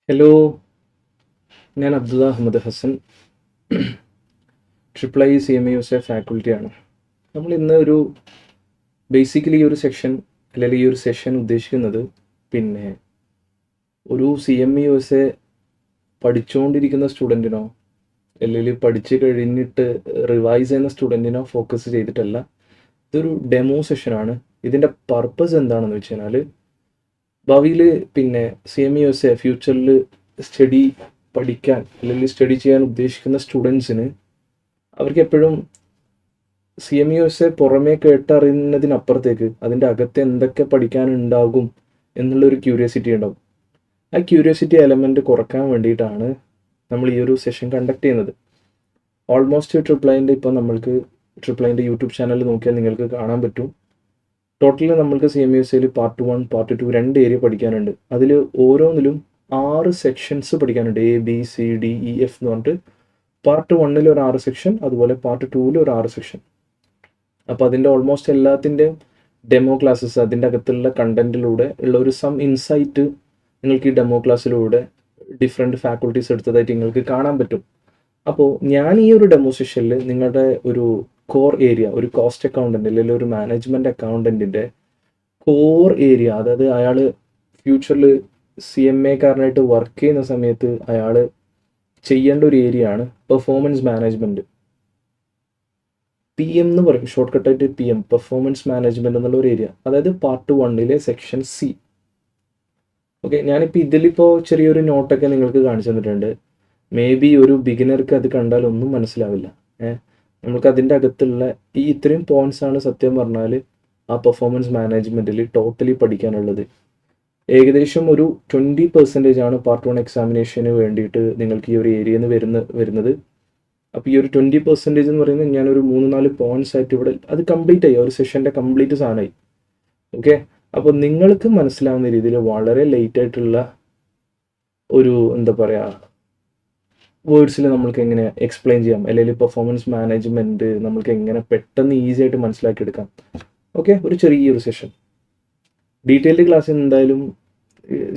Hello, ഞാൻ Abdulla Ahmed Hasan, IIICMA ഫാക്കൽറ്റിയാണ്. നമ്മൾ ഇന്ന് ബേസിക്കലി ഒരു സെക്ഷൻ അല്ലെങ്കിൽ ഈ ഒരു സെഷൻ ഉദ്ദേശിക്കുന്നത് പിന്നെ ഒരു CMA പഠിച്ചുകൊണ്ടിരിക്കുന്ന സ്റ്റുഡൻറ്റിനോ അല്ലെങ്കിൽ പഠിച്ച് കഴിഞ്ഞിട്ട് റിവൈസ് ചെയ്യുന്ന സ്റ്റുഡൻറ്റിനോ ഫോക്കസ് ചെയ്തിട്ടല്ല. ഇതൊരു ഡെമോ സെഷനാണ്. ഇതിൻ്റെ പർപ്പസ് എന്താണെന്ന് വെച്ച് കഴിഞ്ഞാൽ ഭാവിയിൽ CMA ഫ്യൂച്ചറിൽ പഠിക്കാൻ അല്ലെങ്കിൽ സ്റ്റഡി ചെയ്യാൻ ഉദ്ദേശിക്കുന്ന സ്റ്റുഡൻസിന് അവർക്ക് എപ്പോഴും CMA പുറമേ കേട്ടറിയുന്നതിനപ്പുറത്തേക്ക് അതിൻ്റെ അകത്ത് എന്തൊക്കെ പഠിക്കാനുണ്ടാകും എന്നുള്ളൊരു ക്യൂരിയോസിറ്റി ഉണ്ടാവും. ആ ക്യൂരിയോസിറ്റി എലമെൻറ്റ് കുറക്കാൻ വേണ്ടിയിട്ടാണ് നമ്മൾ ഈ ഒരു സെഷൻ കണ്ടക്ട് ചെയ്യുന്നത്. ഓൾമോസ്റ്റ് ട്രിപ്ലൈൻ്റെ ഇപ്പോൾ നമ്മൾക്ക് ട്രിപ്ലൈൻ്റെ യൂട്യൂബ് ചാനൽ നോക്കിയാൽ നിങ്ങൾക്ക് കാണാൻ പറ്റും. ടോട്ടലി നമ്മൾക്ക് CMA പാർട്ട് 1, പാർട്ട് 2 2 ഏരിയ പഠിക്കാനുണ്ട്. അതിൽ ഓരോന്നിലും 6 സെക്ഷൻസ് പഠിക്കാനുണ്ട്. ABCDEF എന്ന് പറഞ്ഞിട്ട് പാർട്ട് 1 ഒരു 6 സെക്ഷൻ, അതുപോലെ പാർട്ട് 2 ഒരു 6 സെക്ഷൻ. അപ്പോൾ അതിൻ്റെ ഓൾമോസ്റ്റ് എല്ലാത്തിൻ്റെയും ഡെമോ ക്ലാസ്സസ് അതിൻ്റെ അകത്തുള്ള കണ്ടൻറ്റിലൂടെ ഉള്ള ഒരു സം ഇൻസൈറ്റ് നിങ്ങൾക്ക് ഈ ഡെമോ ക്ലാസ്സിലൂടെ ഡിഫറെൻറ്റ് ഫാക്കൽറ്റീസ് എടുത്തതായിട്ട് നിങ്ങൾക്ക് കാണാൻ പറ്റും. അപ്പോൾ ഞാൻ ഈ ഒരു ഡെമോ സെഷനിൽ നിങ്ങളുടെ ഒരു കോർ ഏരിയ, ഒരു കോസ്റ്റ് അക്കൗണ്ടൻ്റ് അല്ലെങ്കിൽ ഒരു മാനേജ്മെൻറ്റ് അക്കൗണ്ടൻറ്റിൻ്റെ കോർ ഏരിയ, അതായത് അയാൾ ഫ്യൂച്ചറിൽ CMAക്കാരനായിട്ട് വർക്ക് ചെയ്യുന്ന സമയത്ത് അയാൾ ചെയ്യേണ്ട ഒരു ഏരിയ ആണ് പെർഫോമൻസ് മാനേജ്മെൻറ്റ്. PM എന്ന് പറയും, ഷോർട്ട് കട്ടായിട്ട് PM, പെർഫോമൻസ് മാനേജ്മെൻറ്റ് എന്നുള്ള ഒരു ഏരിയ. അതായത് പാർട്ട് 1 സെക്ഷൻ C. ഓക്കെ, ഞാനിപ്പോൾ ഇതിലിപ്പോൾ ചെറിയൊരു നോട്ടൊക്കെ നിങ്ങൾക്ക് കാണിച്ചു തന്നിട്ടുണ്ട്. മേ ബി ഒരു ബിഗിനർക്ക് അത് കണ്ടാൽ ഒന്നും മനസ്സിലാവില്ല. നമുക്ക് അതിൻ്റെ അകത്തുള്ള ഈ ഇത്രയും പോയിന്റ്സ് ആണ് സത്യം പറഞ്ഞാൽ ആ പെർഫോമൻസ് മാനേജ്മെൻറ്റിൽ ടോട്ടലി പഠിക്കാനുള്ളത്. ഏകദേശം ഒരു 20% ആണ് പാർട്ട് 1 എക്സാമിനേഷന് വേണ്ടിയിട്ട് നിങ്ങൾക്ക് ഈ ഒരു ഏരിയയിൽ നിന്ന് വരുന്നത്. അപ്പോൾ ഈ ഒരു 20% എന്ന് പറയുന്നത് ഞാനൊരു 3-4 പോയിന്റ്സ് ആയിട്ട് ഇവിടെ അത് കംപ്ലീറ്റ് ആയി, ഒരു സെഷൻ്റെ കംപ്ലീറ്റ് സാധനമായി. ഓക്കെ, അപ്പോൾ നിങ്ങൾക്ക് മനസ്സിലാവുന്ന രീതിയിൽ വളരെ ലേറ്റ് ആയിട്ടുള്ള ഒരു എന്താ പറയുക വേർഡ്സിൽ നമ്മൾക്ക് എങ്ങനെ എക്സ്പ്ലെയിൻ ചെയ്യാം, അല്ലെങ്കിൽ പെർഫോമൻസ് മാനേജ്മെൻറ്റ് നമ്മൾക്ക് എങ്ങനെ പെട്ടെന്ന് ഈസി ആയിട്ട് മനസ്സിലാക്കിയെടുക്കാം. ഓക്കെ, ഒരു ചെറിയൊരു സെഷൻ. ഡീറ്റെയിൽഡ് ക്ലാസ്സിന് എന്തായാലും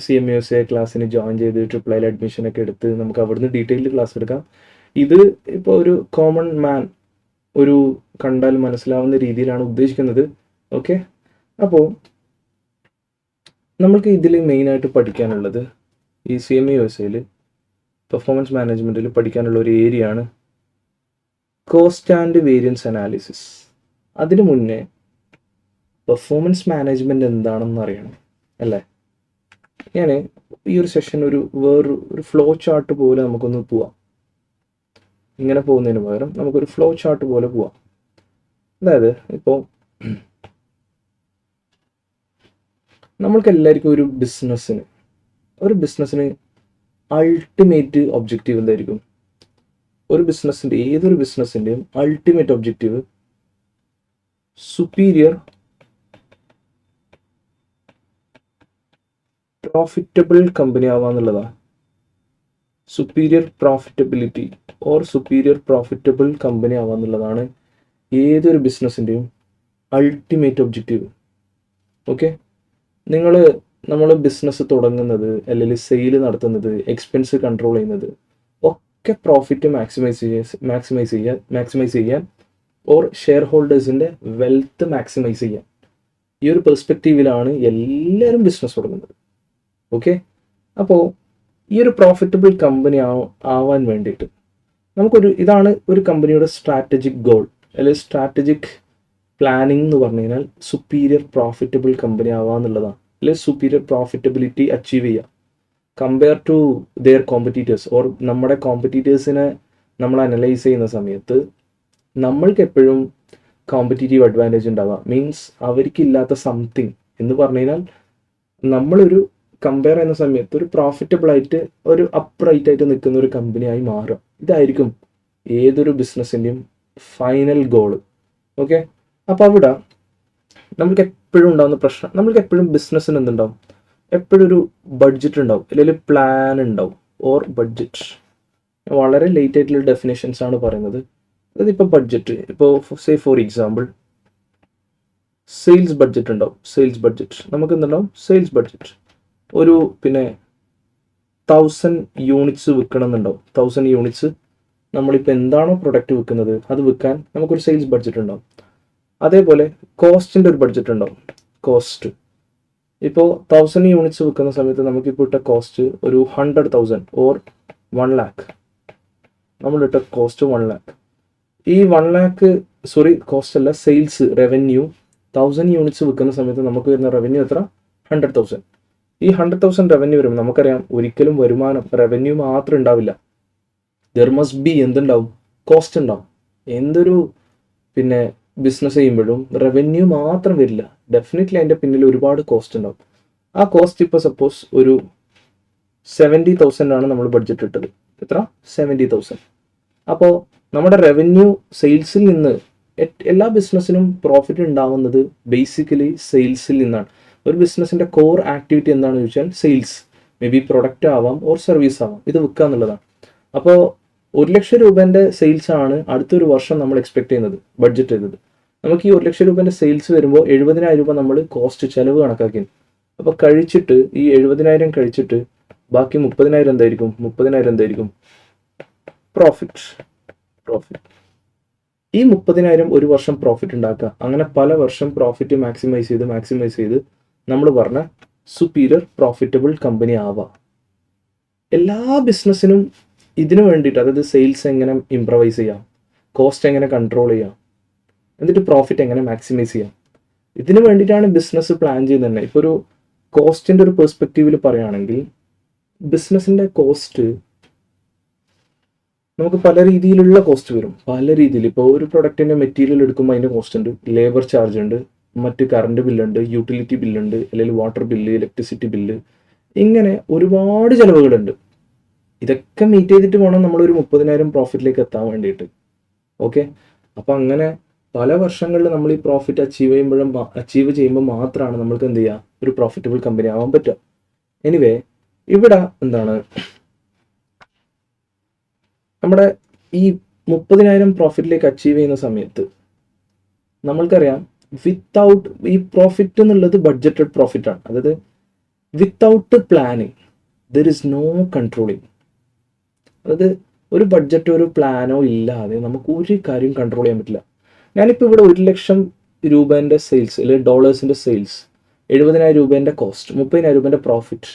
CMA ക്ലാസ്സിന് ജോയിൻ ചെയ്ത് ട്രിപ്ലൈയിൽ അഡ്മിഷനൊക്കെ എടുത്ത് നമുക്ക് അവിടുന്ന് ഡീറ്റെയിൽഡ് ക്ലാസ് എടുക്കാം. ഇത് ഇപ്പോൾ ഒരു കോമൺ മാൻ ഒരു കണ്ടാൽ മനസ്സിലാവുന്ന രീതിയിലാണ് ഉദ്ദേശിക്കുന്നത്. ഓക്കെ, അപ്പോൾ നമ്മൾക്ക് ഇതിൽ മെയിനായിട്ട് പഠിക്കാനുള്ളത് ഈ CMA പെർഫോമൻസ് മാനേജ്മെൻറ്റിൽ പഠിക്കാനുള്ള ഒരു ഏരിയ ആണ് കോസ്റ്റ് ആൻഡ് വേരിയൻസ് അനാലിസിസ്. അതിനു മുന്നേ പെർഫോമൻസ് മാനേജ്മെൻറ്റ് എന്താണെന്ന് അറിയണം അല്ലേ? ഞാൻ ഈ ഒരു സെഷൻ വേറൊരു ഫ്ലോ ചാർട്ട് പോലെ നമുക്കൊന്ന് പോവാം. ഇങ്ങനെ പോകുന്നതിന് പകരം നമുക്കൊരു ഫ്ലോ ചാർട്ട് പോലെ പോവാം. അതായത് ഇപ്പോൾ നമ്മൾക്ക് എല്ലാവർക്കും ഒരു ബിസിനസ്സിന് അൾട്ടിമേറ്റ് ഒബ്ജക്റ്റീവ് എന്തായിരിക്കും? ഏതൊരു ബിസിനസ്സിൻ്റെയും ultimate objective superior profitable company ആവാന്നുള്ളതാണ്. Superior profitability or superior profitable company ആവാന്നുള്ളതാണ് ഏതൊരു ബിസിനസ്സിൻ്റെയും അൾട്ടിമേറ്റ് ഒബ്ജക്റ്റീവ്. ഓക്കെ, നമ്മൾ ബിസിനസ് തുടങ്ങുന്നത് അല്ലെങ്കിൽ സെയിൽ നടത്തുന്നത്, എക്സ്പെൻസ് കൺട്രോൾ ചെയ്യുന്നത് ഒക്കെ പ്രോഫിറ്റ് മാക്സിമൈസ് ചെയ്യാൻ ഓർ ഷെയർ ഹോൾഡേഴ്സിൻ്റെ വെൽത്ത് മാക്സിമൈസ് ചെയ്യാൻ. ഈ ഒരു പെർസ്പെക്റ്റീവിലാണ് എല്ലാവരും ബിസിനസ് തുടങ്ങുന്നത്. ഓക്കെ, അപ്പോൾ ഈ ഒരു പ്രോഫിറ്റബിൾ കമ്പനി ആവാൻ വേണ്ടിയിട്ട് ഇതാണ് ഒരു കമ്പനിയുടെ സ്ട്രാറ്റജിക് ഗോൾ അല്ലെങ്കിൽ സ്ട്രാറ്റജിക് പ്ലാനിങ് എന്ന് പറഞ്ഞു കഴിഞ്ഞാൽ സുപ്പീരിയർ പ്രോഫിറ്റബിൾ കമ്പനി ആവാന്നുള്ളതാണ്, അല്ലെങ്കിൽ സുപ്പീരിയർ പ്രോഫിറ്റബിലിറ്റി അച്ചീവ് ചെയ്യുക compare to their competitors. Or നമ്മുടെ കോമ്പറ്റീറ്റേഴ്സിനെ നമ്മൾ അനലൈസ് ചെയ്യുന്ന സമയത്ത് നമ്മൾക്ക് എപ്പോഴും കോമ്പറ്റീറ്റീവ് അഡ്വാൻറ്റേജ് ഉണ്ടാവുക, മീൻസ് അവർക്കില്ലാത്ത സംതിങ് എന്ന് പറഞ്ഞു കഴിഞ്ഞാൽ നമ്മളൊരു കമ്പയർ ചെയ്യുന്ന സമയത്ത് ഒരു പ്രോഫിറ്റബിൾ ആയിട്ട് ഒരു അപ്രൈറ്റ് ആയിട്ട് നിൽക്കുന്ന ഒരു കമ്പനിയായി മാറുക. ഇതായിരിക്കും ഏതൊരു ബിസിനസ്സിൻ്റെയും ഫൈനൽ ഗോള്. ഓക്കെ, അപ്പോൾ അവിടെ നമുക്ക് എപ്പോഴും ഉണ്ടാകുന്ന പ്രശ്നം, നമ്മൾക്ക് എപ്പോഴും ബിസിനസ്സിന് എന്തുണ്ടാവും? എപ്പോഴും ഒരു ബഡ്ജറ്റ് ഉണ്ടാവും, അല്ലെങ്കിൽ പ്ലാൻ ഉണ്ടാവും ഓർ ബഡ്ജറ്റ്. വളരെ ലേറ്റ് ആയിട്ടുള്ള ഡെഫിനേഷൻസ് ആണ് പറയുന്നത്. അതിപ്പോൾ ബഡ്ജറ്റ്, ഇപ്പോൾ ഫോർ എക്സാമ്പിൾ സെയിൽസ് ബഡ്ജറ്റ് ഉണ്ടാവും. നമുക്ക് എന്തുണ്ടാവും? Sales budget. 1000 യൂണിറ്റ്സ് വിൽക്കണം എന്നുണ്ടാവും. 1000 യൂണിറ്റ്സ് നമ്മളിപ്പോൾ എന്താണോ പ്രൊഡക്റ്റ് വിൽക്കുന്നത് അത് വിൽക്കാൻ നമുക്കൊരു സെയിൽസ് ബഡ്ജറ്റ് ഉണ്ടാവും. അതേപോലെ കോസ്റ്റിൻ്റെ ഒരു ബഡ്ജറ്റ് ഉണ്ടാവും. കോസ്റ്റ് ഇപ്പോൾ 1000 യൂണിറ്റ്സ് വിൽക്കുന്ന സമയത്ത് നമുക്കിപ്പോൾ ഇട്ട കോസ്റ്റ് ഒരു 100,000 ഓർ 1 lakh. നമ്മളിട്ട കോസ്റ്റ് 1 lakh. ഈ 1 lakh കോസ്റ്റ് അല്ല, സെയിൽസ് റവന്യൂ 1000 യൂണിറ്റ്സ് വിൽക്കുന്ന സമയത്ത് നമുക്ക് വരുന്ന റവന്യൂ എത്ര? 100,000. ഈ 100,000 റവന്യൂ വരുമ്പോൾ നമുക്കറിയാം ഒരിക്കലും വരുമാനം റവന്യൂ മാത്രം ഉണ്ടാവില്ല. ദർ മസ്റ്റ് ബി എന്തുണ്ടാവും? കോസ്റ്റ് ഉണ്ടാവും. എന്തൊരു ബിസിനസ് ചെയ്യുമ്പോഴും റവന്യൂ മാത്രം വരില്ല. ഡെഫിനറ്റ്ലി അതിൻ്റെ പിന്നിൽ ഒരുപാട് കോസ്റ്റ് ഉണ്ടാവും. ആ കോസ്റ്റ് ഇപ്പോൾ സപ്പോസ് ഒരു 70,000 ആണ് നമ്മൾ ബഡ്ജറ്റ് ഇട്ടത്. എത്ര? 70,000. അപ്പോൾ നമ്മുടെ റവന്യൂ സെയിൽസിൽ നിന്ന് എല്ലാ ബിസിനസ്സിനും പ്രോഫിറ്റ് ഉണ്ടാവുന്നത് ബേസിക്കലി സെയിൽസിൽ നിന്നാണ്. ഒരു ബിസിനസ്സിൻ്റെ കോർ ആക്ടിവിറ്റി എന്താണെന്ന് ചോദിച്ചാൽ സെയിൽസ്. മേ ബി പ്രൊഡക്റ്റ് ആവാം ഓർ സർവീസ് ആവാം, ഇത് വിൽക്കുക എന്നുള്ളതാണ്. അപ്പോൾ 1,00,000 രൂപേൻ്റെ സെയിൽസ് ആണ് അടുത്തൊരു വർഷം നമ്മൾ എക്സ്പെക്ട് ചെയ്യുന്നത്, ബഡ്ജറ്റ് ചെയ്തത്. നമുക്ക് ഈ 1,00,000 രൂപേൻ്റെ സെയിൽസ് വരുമ്പോൾ 70,000 രൂപ നമ്മൾ കോസ്റ്റ് ചിലവ് കണക്കാക്കി. അപ്പോൾ കഴിച്ചിട്ട് ഈ 70,000 കഴിച്ചിട്ട് ബാക്കി 30,000 എന്തായിരിക്കും? 30,000 എന്തായിരിക്കും? പ്രോഫിറ്റ്. ഈ 30,000 ഒരു വർഷം പ്രോഫിറ്റ് ഉണ്ടാക്കുക. അങ്ങനെ പല വർഷം പ്രോഫിറ്റ് മാക്സിമൈസ് ചെയ്ത് നമ്മൾ പറഞ്ഞ സുപ്പീരിയർ പ്രോഫിറ്റബിൾ കമ്പനി ആവാം. എല്ലാ ബിസിനസ്സിനും ഇതിനു വേണ്ടിയിട്ട്, അതായത് സെയിൽസ് എങ്ങനെ ഇംപ്രവൈസ് ചെയ്യാം, കോസ്റ്റ് എങ്ങനെ കൺട്രോൾ ചെയ്യാം, എന്നിട്ട് പ്രോഫിറ്റ് എങ്ങനെ മാക്സിമൈസ് ചെയ്യാം, ഇതിനു വേണ്ടിയിട്ടാണ് ബിസിനസ് പ്ലാൻ ചെയ്യുന്നത് തന്നെ. ഇപ്പോൾ ഒരു കോസ്റ്റിൻ്റെ ഒരു പെർസ്പെക്റ്റീവിൽ പറയുകയാണെങ്കിൽ ബിസിനസ്സിൻ്റെ കോസ്റ്റ് നമുക്ക് പല രീതിയിലുള്ള കോസ്റ്റ് വരും. പല രീതിയിൽ ഇപ്പോൾ ഒരു പ്രൊഡക്റ്റിൻ്റെ മെറ്റീരിയൽ എടുക്കുമ്പോൾ അതിൻ്റെ കോസ്റ്റ് ഉണ്ട്, ലേബർ ചാർജ് ഉണ്ട്, മറ്റ് കറണ്ട് ബില്ലുണ്ട്, യൂട്ടിലിറ്റി ബില്ലുണ്ട്, അല്ലെങ്കിൽ വാട്ടർ ബില്ല്, ഇലക്ട്രിസിറ്റി ബില്ല്, ഇങ്ങനെ ഒരുപാട് ചിലവുകളുണ്ട്. ഇതൊക്കെ മീറ്റ് ചെയ്തിട്ട് വേണം നമ്മളൊരു 30,000 പ്രോഫിറ്റിലേക്ക് എത്താൻ വേണ്ടിയിട്ട്. ഓക്കെ, അപ്പോൾ അങ്ങനെ പല വർഷങ്ങളിൽ നമ്മൾ ഈ പ്രോഫിറ്റ് അച്ചീവ് ചെയ്യുമ്പോൾ മാത്രമാണ് നമ്മൾക്ക് എന്ത് ചെയ്യുക, ഒരു പ്രോഫിറ്റബിൾ കമ്പനി ആവാൻ പറ്റുക. എനിവേ, ഇവിടെ എന്താണ് നമ്മുടെ ഈ 30,000 പ്രോഫിറ്റിലേക്ക് അച്ചീവ് ചെയ്യുന്ന സമയത്ത് നമ്മൾക്കറിയാം വിത്തൗട്ട് ഈ പ്രോഫിറ്റ് എന്നുള്ളത് ബഡ്ജറ്റഡ് പ്രോഫിറ്റ് ആണ്. അതായത് without planning there is no controlling. അതായത് ഒരു ബഡ്ജറ്റോ ഒരു പ്ലാനോ ഇല്ലാതെ നമുക്ക് ഒരു കാര്യം കൺട്രോൾ ചെയ്യാൻ പറ്റില്ല. ഞാനിപ്പോൾ ഇവിടെ 1,00,000 രൂപേൻ്റെ സെയിൽസ് അല്ലെങ്കിൽ ഡോളേഴ്സിൻ്റെ സെയിൽസ്, 70,000 രൂപേൻ്റെ കോസ്റ്റ്, 30,000 രൂപേൻ്റെ പ്രോഫിറ്റ്,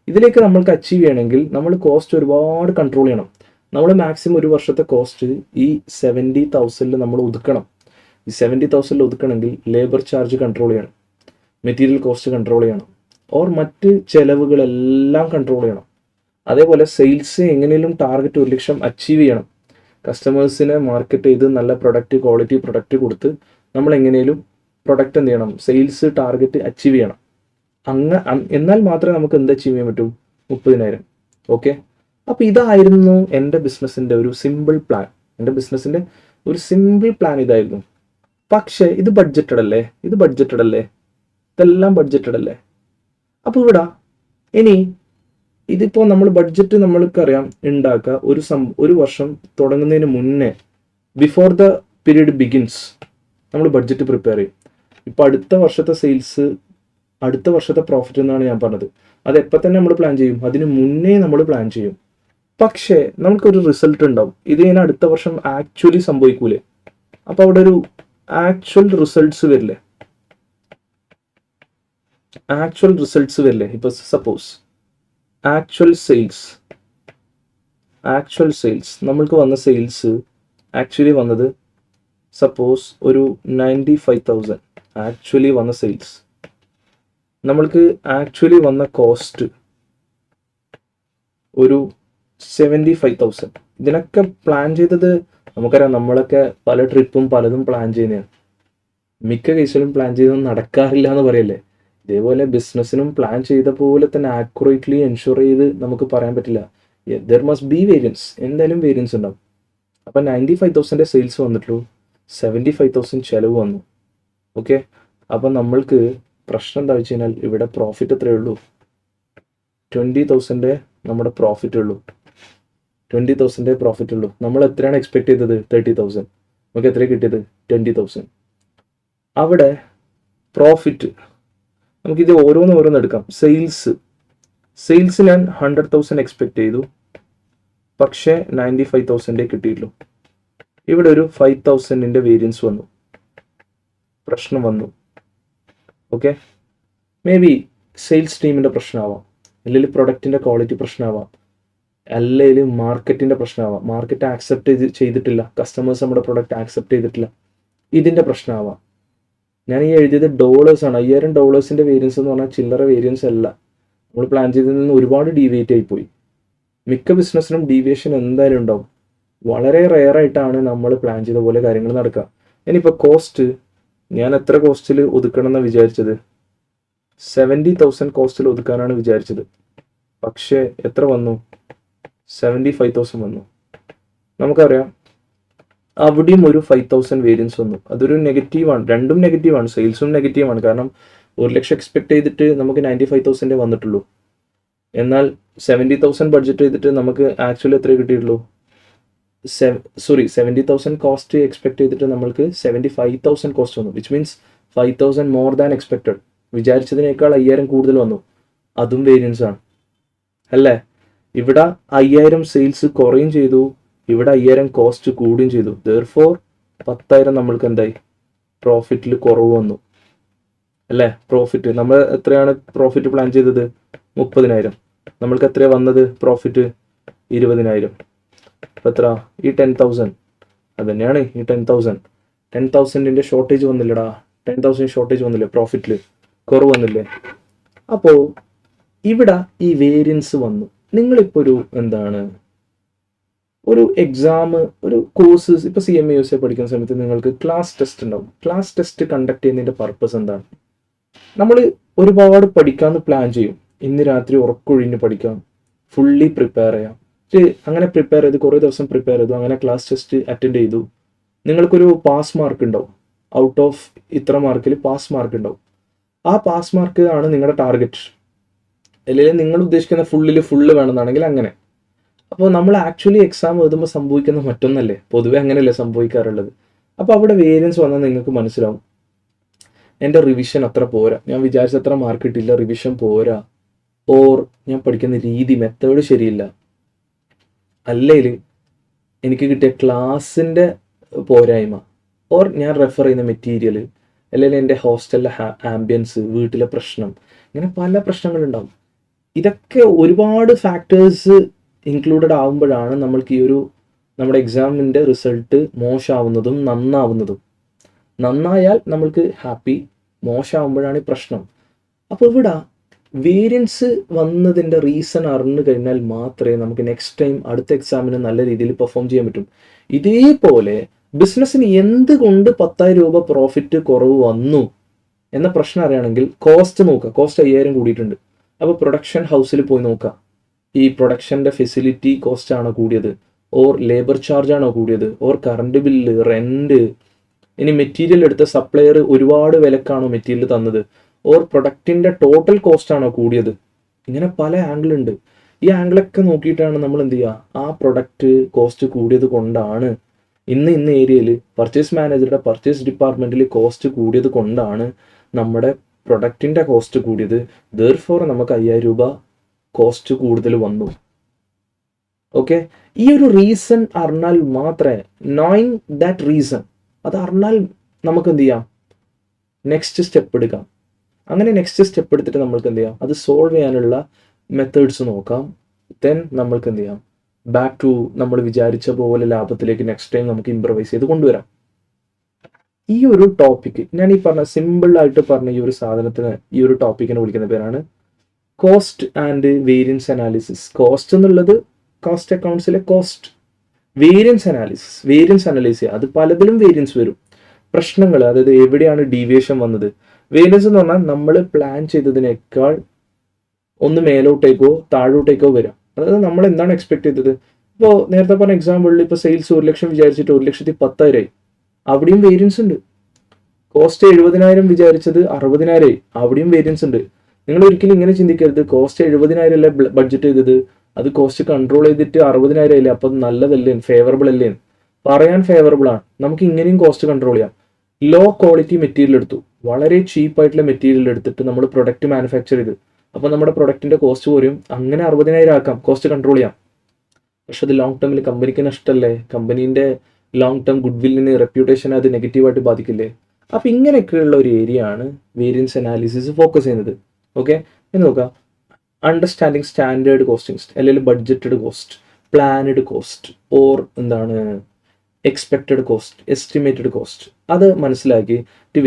ഇതിലേക്ക് നമ്മൾക്ക് അച്ചീവ് ചെയ്യണമെങ്കിൽ നമ്മൾ കോസ്റ്റ് ഒരുപാട് കൺട്രോൾ ചെയ്യണം. നമ്മൾ മാക്സിമം ഒരു വർഷത്തെ കോസ്റ്റ് ഈ 70,000 നമ്മൾ ഒതുക്കണം. ഈ 70,000 ഒതുക്കണമെങ്കിൽ ലേബർ ചാർജ് കൺട്രോൾ ചെയ്യണം, മെറ്റീരിയൽ കോസ്റ്റ് കൺട്രോൾ ചെയ്യണം, ഓർ മറ്റ് ചിലവുകളെല്ലാം കൺട്രോൾ ചെയ്യണം. അതേപോലെ സെയിൽസ് എങ്ങനെയും ടാർഗറ്റ് 1,00,000 അച്ചീവ് ചെയ്യണം. കസ്റ്റമേഴ്സിനെ മാർക്കറ്റ് ചെയ്ത് നല്ല പ്രൊഡക്റ്റ്, ക്വാളിറ്റി പ്രൊഡക്റ്റ് കൊടുത്ത് നമ്മൾ എങ്ങനെയും പ്രൊഡക്റ്റ് എന്ത് ചെയ്യണം, സെയിൽസ് ടാർഗറ്റ് അച്ചീവ് ചെയ്യണം. എന്നാൽ മാത്രമേ നമുക്ക് എന്ത് അച്ചീവ് ചെയ്യാൻ പറ്റൂ? 30,000. ഓക്കെ, അപ്പോൾ ഇതായിരുന്നു എൻ്റെ ബിസിനസ്സിൻ്റെ ഒരു സിമ്പിൾ പ്ലാൻ. എൻ്റെ ബിസിനസ്സിൻ്റെ ഒരു സിമ്പിൾ പ്ലാൻ ഇതായിരുന്നു. പക്ഷേ ഇത് ബഡ്ജറ്റഡ് അല്ലേ? ഇതെല്ലാം ബഡ്ജറ്റഡ് അല്ലേ? അപ്പോൾ ഇവിടെ ഇനി ഇതിപ്പോൾ നമ്മൾ ബഡ്ജറ്റ് നമ്മൾക്കറിയാം ഉണ്ടാക്കുക ഒരു വർഷം തുടങ്ങുന്നതിന് മുന്നേ, ബിഫോർ ദ പീരീഡ് ബിഗിൻസ് നമ്മൾ ബഡ്ജറ്റ് പ്രിപ്പയർ ചെയ്യും. ഇപ്പോൾ അടുത്ത വർഷത്തെ സെയിൽസ്, അടുത്ത വർഷത്തെ പ്രോഫിറ്റ് എന്നാണ് ഞാൻ പറഞ്ഞത്. അത് എപ്പോൾ തന്നെ നമ്മൾ പ്ലാൻ ചെയ്യും? അതിന് മുന്നേ നമ്മൾ പ്ലാൻ ചെയ്യും. പക്ഷേ നമുക്കൊരു റിസൾട്ട് ഉണ്ടാവും. ഇത് ഇങ്ങനെ അടുത്ത വർഷം ആക്ച്വലി സംഭവിക്കൂലേ? അപ്പോൾ അവിടെ ഒരു ആക്ച്വൽ റിസൾട്ട്സ് വരില്ലേ? ഇപ്പോൾ സപ്പോസ് ആക്ച്വൽ സെയിൽസ് നമ്മൾക്ക് വന്ന സെയിൽസ് ആക്ച്വലി വന്നത് സപ്പോസ് ഒരു 95,000 ആക്ച്വലി വന്ന സെയിൽസ്. നമ്മൾക്ക് ആക്ച്വലി വന്ന കോസ്റ്റ് ഒരു 75,000. ഇതിനൊക്കെ പ്ലാൻ ചെയ്തത് നമുക്കറിയാം, നമ്മളൊക്കെ പല ട്രിപ്പും പലതും പ്ലാൻ ചെയ്യുന്നതാണ്. മിക്ക കേസിലും പ്ലാൻ ചെയ്തൊന്നും നടക്കാറില്ല എന്ന് പറയല്ലേ. ഇതേപോലെ ബിസിനസ്സിനും പ്ലാൻ ചെയ്ത പോലെ തന്നെ ആക്യുറേറ്റ്ലി എൻഷുർ ചെയ്ത് നമുക്ക് പറയാൻ പറ്റില്ല. ദർ മസ്റ്റ് ബി വേരിയൻസ്, എന്തായാലും വേരിയൻസ് ഉണ്ടാവും. അപ്പം 95,000 സെയിൽസ് വന്നിട്ടുള്ളൂ, 75,000 ചിലവ് വന്നു. ഓക്കെ, അപ്പം നമ്മൾക്ക് പ്രശ്നം എന്താ വെച്ച് കഴിഞ്ഞാൽ ഇവിടെ പ്രോഫിറ്റ് എത്രയേ ഉള്ളൂ? 20,000 നമ്മുടെ പ്രോഫിറ്റ് ഉള്ളൂ. 20,000 പ്രോഫിറ്റ് ഉള്ളൂ. നമ്മൾ എത്രയാണ് എക്സ്പെക്ട് ചെയ്തത്? 30,000. നമുക്ക് എത്ര കിട്ടിയത്? 20,000. അവിടെ പ്രോഫിറ്റ് നമുക്കിത് ഓരോന്ന് എടുക്കാം. സെയിൽസ് സെയിൽസ് ഞാൻ 100,000 എക്സ്പെക്ട് ചെയ്തു, പക്ഷേ 95,000 കിട്ടിയിട്ടുള്ളൂ. ഇവിടെ ഒരു 5,000 വേരിയൻസ് വന്നു, പ്രശ്നം വന്നു. ഓക്കെ, മേ ബി സെയിൽസ് ടീമിൻ്റെ പ്രശ്നമാവാം, അല്ലെങ്കിൽ പ്രൊഡക്റ്റിൻ്റെ ക്വാളിറ്റി പ്രശ്നമാവാം, അല്ലെങ്കിൽ മാർക്കറ്റിൻ്റെ പ്രശ്നമാവാം. മാർക്കറ്റ് ആക്സെപ്റ്റ് ചെയ്തിട്ടില്ല, കസ്റ്റമേഴ്സ് നമ്മുടെ പ്രൊഡക്റ്റ് ആക്സെപ്റ്റ് ചെയ്തിട്ടില്ല, ഇതിൻ്റെ പ്രശ്നമാവാം. ഞാൻ ഈ എഴുതിയത് ഡോളേഴ്സാണ്. $5,000 വേരിയൻസ് എന്ന് പറഞ്ഞാൽ ചില്ലറ വേരിയൻസ് അല്ല. നമ്മൾ പ്ലാൻ ചെയ്തതിൽ നിന്ന് ഒരുപാട് ഡീവിയേറ്റ് ആയിപ്പോയി. മിക്ക ബിസിനസ്സിനും ഡീവിയേഷൻ എന്തായാലും ഉണ്ടാവും. വളരെ റെയറായിട്ടാണ് നമ്മൾ പ്ലാൻ ചെയ്ത പോലെ കാര്യങ്ങൾ നടക്കുക. ഇനിയിപ്പോൾ കോസ്റ്റ്, ഞാൻ എത്ര കോസ്റ്റിൽ ഒതുക്കണം എന്നാണ് വിചാരിച്ചത്? 70,000 കോസ്റ്റിൽ ഒതുക്കാനാണ് വിചാരിച്ചത്. പക്ഷേ എത്ര വന്നു? 75,000 വന്നു. നമുക്കറിയാം അവിടെയും ഒരു 5,000 വേരിയൻസ് വന്നു. അതൊരു നെഗറ്റീവാണ്, രണ്ടും നെഗറ്റീവാണ്. സെയിൽസും നെഗറ്റീവാണ്, കാരണം 1,00,000 എക്സ്പെക്ട് ചെയ്തിട്ട് നമുക്ക് 95,000 വന്നിട്ടുള്ളൂ. എന്നാൽ 70,000 ബഡ്ജറ്റ് ചെയ്തിട്ട് നമുക്ക് ആക്ച്വലി എത്ര കിട്ടിയിട്ടുള്ളൂ? 70,000 കോസ്റ്റ് എക്സ്പെക്ട് ചെയ്തിട്ട് നമ്മൾക്ക് 75,000 കോസ്റ്റ് വന്നു, which means 5,000 more than expected. വിചാരിച്ചതിനേക്കാൾ 5,000 കൂടുതൽ വന്നു. അതും വേരിയൻസ് ആണ് അല്ലേ? ഇവിടെ 5,000 സെയിൽസ് കുറയും ചെയ്തു, ഇവിടെ 5,000 കോസ്റ്റ് കൂടുകയും ചെയ്തു. ദെയർഫോർ 10,000 നമ്മൾക്ക് എന്തായി? പ്രോഫിറ്റിൽ കുറവ് വന്നു അല്ലേ? പ്രോഫിറ്റ് നമ്മൾ എത്രയാണ് പ്രോഫിറ്റ് പ്ലാൻ ചെയ്തത്? 30,000. നമ്മൾക്ക് എത്രയാണ് വന്നത് പ്രോഫിറ്റ്? 20,000. അപ്പം എത്ര? ഈ 10,000 അത് തന്നെയാണ്. ഈ 10,000 ഷോർട്ടേജ് വന്നില്ലടാ. 10,000 ഷോർട്ടേജ് വന്നില്ലേ? പ്രോഫിറ്റിൽ കുറവ് വന്നില്ലേ? അപ്പോൾ ഇവിടെ ഈ വേരിയൻസ് വന്നു. നിങ്ങളിപ്പോൾ ഒരു എക്സാം, ഒരു കോഴ്സ്, ഇപ്പോൾ CMA പഠിക്കുന്ന സമയത്ത് നിങ്ങൾക്ക് ക്ലാസ് ടെസ്റ്റ് ഉണ്ടാവും. ക്ലാസ് ടെസ്റ്റ് കണ്ടക്ട് ചെയ്യുന്നതിൻ്റെ പർപ്പസ് എന്താണ്? നമ്മൾ ഒരുപാട് പഠിക്കാമെന്ന് പ്ലാൻ ചെയ്യും. ഇന്ന് രാത്രി ഉറക്കൊഴിഞ്ഞ് പഠിക്കാം, ഫുള്ളി പ്രിപ്പയർ ചെയ്യാം. അങ്ങനെ പ്രിപ്പയർ ചെയ്ത് കുറേ ദിവസം പ്രിപ്പയർ ചെയ്തു, അങ്ങനെ ക്ലാസ് ടെസ്റ്റ് അറ്റൻഡ് ചെയ്തു. നിങ്ങൾക്കൊരു പാസ് മാർക്ക് ഉണ്ടാവും. ഔട്ട് ഓഫ് ഇത്ര മാർക്കിൽ പാസ് മാർക്ക് ഉണ്ടാവും. ആ പാസ് മാർക്ക് ആണ് നിങ്ങളുടെ ടാർഗറ്റ്. അല്ലെങ്കിൽ നിങ്ങൾ ഉദ്ദേശിക്കുന്ന ഫുള്ള് വേണമെന്നാണെങ്കിൽ അങ്ങനെ. അപ്പോൾ നമ്മൾ ആക്ച്വലി എക്സാം എഴുതുമ്പോൾ സംഭവിക്കുന്ന മറ്റൊന്നല്ലേ? പൊതുവെ അങ്ങനെയല്ലേ സംഭവിക്കാറുള്ളത്? അപ്പോൾ അവിടെ വേരിയൻസ് വന്നാൽ നിങ്ങൾക്ക് മനസ്സിലാവും, എൻ്റെ റിവിഷൻ അത്ര പോരാ, ഞാൻ വിചാരിച്ച അത്ര മാർക്ക് കിട്ടില്ല, റിവിഷൻ പോരാ, ഓർ ഞാൻ പഠിക്കുന്ന രീതി, മെത്തേഡ് ശരിയില്ല, അല്ലെങ്കിൽ എനിക്ക് കിട്ടിയ ക്ലാസ്സിൻ്റെ പോരായ്മ, ഓർ ഞാൻ റെഫർ ചെയ്യുന്ന മെറ്റീരിയൽ, അല്ലെങ്കിൽ എൻ്റെ ഹോസ്റ്റലിലെ ആംബിയൻസ്, വീട്ടിലെ പ്രശ്നം, ഇങ്ങനെ പല പ്രശ്നങ്ങളുണ്ടാവും. ഇതൊക്കെ ഒരുപാട് ഫാക്ടേഴ്സ് ഇൻക്ലൂഡഡ് ആവുമ്പോഴാണ് നമ്മൾക്ക് ഈ നമ്മുടെ എക്സാമിൻ്റെ റിസൾട്ട് മോശമാവുന്നതും നന്നാവുന്നതും. നന്നായാൽ നമ്മൾക്ക് ഹാപ്പി, മോശമാവുമ്പോഴാണ് ഈ പ്രശ്നം. അപ്പോൾ ഇവിടെ വേരിയൻസ് വന്നതിൻ്റെ റീസൺ അറിഞ്ഞു കഴിഞ്ഞാൽ മാത്രമേ നമുക്ക് നെക്സ്റ്റ് ടൈം അടുത്ത എക്സാമിന് നല്ല രീതിയിൽ പെർഫോം ചെയ്യാൻ പറ്റും. ഇതേപോലെ ബിസിനസ്സിന് എന്തുകൊണ്ട് 10,000 രൂപ പ്രോഫിറ്റ് കുറവ് വന്നു എന്ന പ്രശ്നം അറിയണമെങ്കിൽ കോസ്റ്റ് നോക്കുക. കോസ്റ്റ് 5,000 കൂടിയിട്ടുണ്ട്. അപ്പോൾ പ്രൊഡക്ഷൻ ഹൗസിൽ പോയി നോക്കുക, ഈ പ്രൊഡക്ഷൻ്റെ ഫെസിലിറ്റി കോസ്റ്റ് ആണോ കൂടിയത്, ഓർ ലേബർ ചാർജ് ആണോ കൂടിയത്, ഓർ കറണ്ട് ബില്ല്, റെൻറ്റ്, ഇനി മെറ്റീരിയൽ എടുത്ത സപ്ലയർ ഒരുപാട് വിലക്കാണോ മെറ്റീരിയൽ തന്നത്, ഓർ പ്രൊഡക്റ്റിൻ്റെ ടോട്ടൽ കോസ്റ്റ് ആണോ കൂടിയത്. ഇങ്ങനെ പല ആംഗിളുണ്ട്. ഈ ആംഗിളൊക്കെ നോക്കിയിട്ടാണ് നമ്മൾ എന്ത് ചെയ്യുക, ആ പ്രൊഡക്റ്റ് കോസ്റ്റ് കൂടിയത് കൊണ്ടാണ് ഇന്ന ഏരിയയിൽ പർച്ചേസ് മാനേജറുടെ പർച്ചേസ് ഡിപ്പാർട്ട്മെൻറ്റിൽ കോസ്റ്റ് കൂടിയത് കൊണ്ടാണ് നമ്മുടെ പ്രൊഡക്റ്റിൻ്റെ കോസ്റ്റ് കൂടിയത്. ദെയർഫോർ നമുക്ക് 5,000 രൂപ കോസ്റ്റ് കൂടുതൽ വന്നു. ഓക്കെ, ഈ ഒരു റീസൺ അറിഞ്ഞാൽ മാത്രമേ, നോയിങ് ദാറ്റ് റീസൺ, അത് അറിഞ്ഞാൽ നമുക്ക് എന്ത് ചെയ്യാം, നെക്സ്റ്റ് സ്റ്റെപ്പ് എടുക്കാം. അങ്ങനെ നെക്സ്റ്റ് സ്റ്റെപ്പ് എടുത്തിട്ട് നമ്മൾക്ക് എന്ത് ചെയ്യാം, അത് സോൾവ് ചെയ്യാനുള്ള മെത്തേഡ്സ് നോക്കാം. ദെൻ നമ്മൾക്ക് എന്ത് ചെയ്യാം, ബാക്ക് ടു നമ്മൾ വിചാരിച്ച പോലെ ലാഭത്തിലേക്ക് നെക്സ്റ്റ് ടൈം നമുക്ക് ഇംപ്രവൈസ് ചെയ്ത് കൊണ്ടുവരാം. ഈ ഒരു ടോപ്പിക്ക് ഞാൻ ഈ പറഞ്ഞ സിമ്പിളായിട്ട് പറഞ്ഞ ഈ ഒരു സാധനത്തിന്, ഈ ഒരു ടോപ്പിക്കിനെ വിളിക്കുന്ന പേരാണ് cost and variance analysis. Cost എന്നുള്ളത് കോസ്റ്റ് അക്കൗണ്ട്സിലെ കോസ്റ്റ്, വേരിയൻസ് അനലൈസ് ചെയ്യുക. അത് പലതിലും വേരിയൻസ് വരും. പ്രശ്നങ്ങൾ, അതായത് എവിടെയാണ് ഡീവിയേഷൻ വന്നത്. വേരിയൻസ് എന്ന് പറഞ്ഞാൽ നമ്മൾ പ്ലാൻ ചെയ്തതിനേക്കാൾ ഒന്ന് മേലോട്ടേക്കോ താഴോട്ടേക്കോ വരാം. അതായത് നമ്മൾ എന്താണ് എക്സ്പെക്ട് ചെയ്തത്. ഇപ്പോൾ നേരത്തെ പറഞ്ഞ എക്സാമ്പിളിൽ ഇപ്പോൾ സെയിൽസ് 1,00,000 വിചാരിച്ചിട്ട് 1,10,000 ആയി, അവിടെയും വേരിയൻസ് ഉണ്ട്. കോസ്റ്റ് 70,000 വിചാരിച്ചത് 60,000 ആയി, അവിടെയും വേരിയൻസ് ഉണ്ട്. നിങ്ങൾ ഒരിക്കലും ഇങ്ങനെ ചിന്തിക്കരുത്, കോസ്റ്റ് 70,000 അല്ലേ ബഡ്ജറ്റ് ചെയ്തത്, അത് കോസ്റ്റ് കൺട്രോൾ ചെയ്തിട്ട് 60,000 ആയില്ലേ, അപ്പം നല്ലതല്ലേ, ഫേവറബിൾ അല്ലേ. പറയാൻ ഫേവറബിൾ ആണ്. നമുക്ക് ഇങ്ങനെയും കോസ്റ്റ് കൺട്രോൾ ചെയ്യാം. ലോ ക്വാളിറ്റി മെറ്റീരിയൽ എടുത്തു, വളരെ ചീപ്പായിട്ടുള്ള മെറ്റീരിയൽ എടുത്തിട്ട് നമ്മൾ പ്രൊഡക്റ്റ് മാനുഫാക്ചർ ചെയ്ത് അപ്പോൾ നമ്മുടെ പ്രൊഡക്റ്റിൻ്റെ കോസ്റ്റ് കുറയും. അങ്ങനെ 60,000 ആക്കാം, കോസ്റ്റ് കൺട്രോൾ ചെയ്യാം. പക്ഷെ അത് ലോങ് ടേമിൽ കമ്പനിക്ക് നഷ്ടമല്ലേ? കമ്പനീൻ്റെ ലോങ് ടേം ഗുഡ് വില്ലിന്, റെപ്യൂട്ടേഷനെ അത് നെഗറ്റീവായിട്ട് ബാധിക്കില്ലേ? അപ്പോൾ ഇങ്ങനെയൊക്കെയുള്ള ഒരു ഏരിയ ആണ് വേരിയൻസ് അനാലിസിസ് ഫോക്കസ് ചെയ്യുന്നത്. ഓക്കെ, ഇനി നോക്കാം. അണ്ടർസ്റ്റാൻഡിങ് സ്റ്റാൻഡേർഡ് കോസ്റ്റിംഗ്, അല്ലെങ്കിൽ budgeted cost, planned cost, or എന്താണ് എക്സ്പെക്റ്റഡ് കോസ്റ്റ്, എസ്റ്റിമേറ്റഡ് കോസ്റ്റ്, അത് മനസ്സിലാക്കി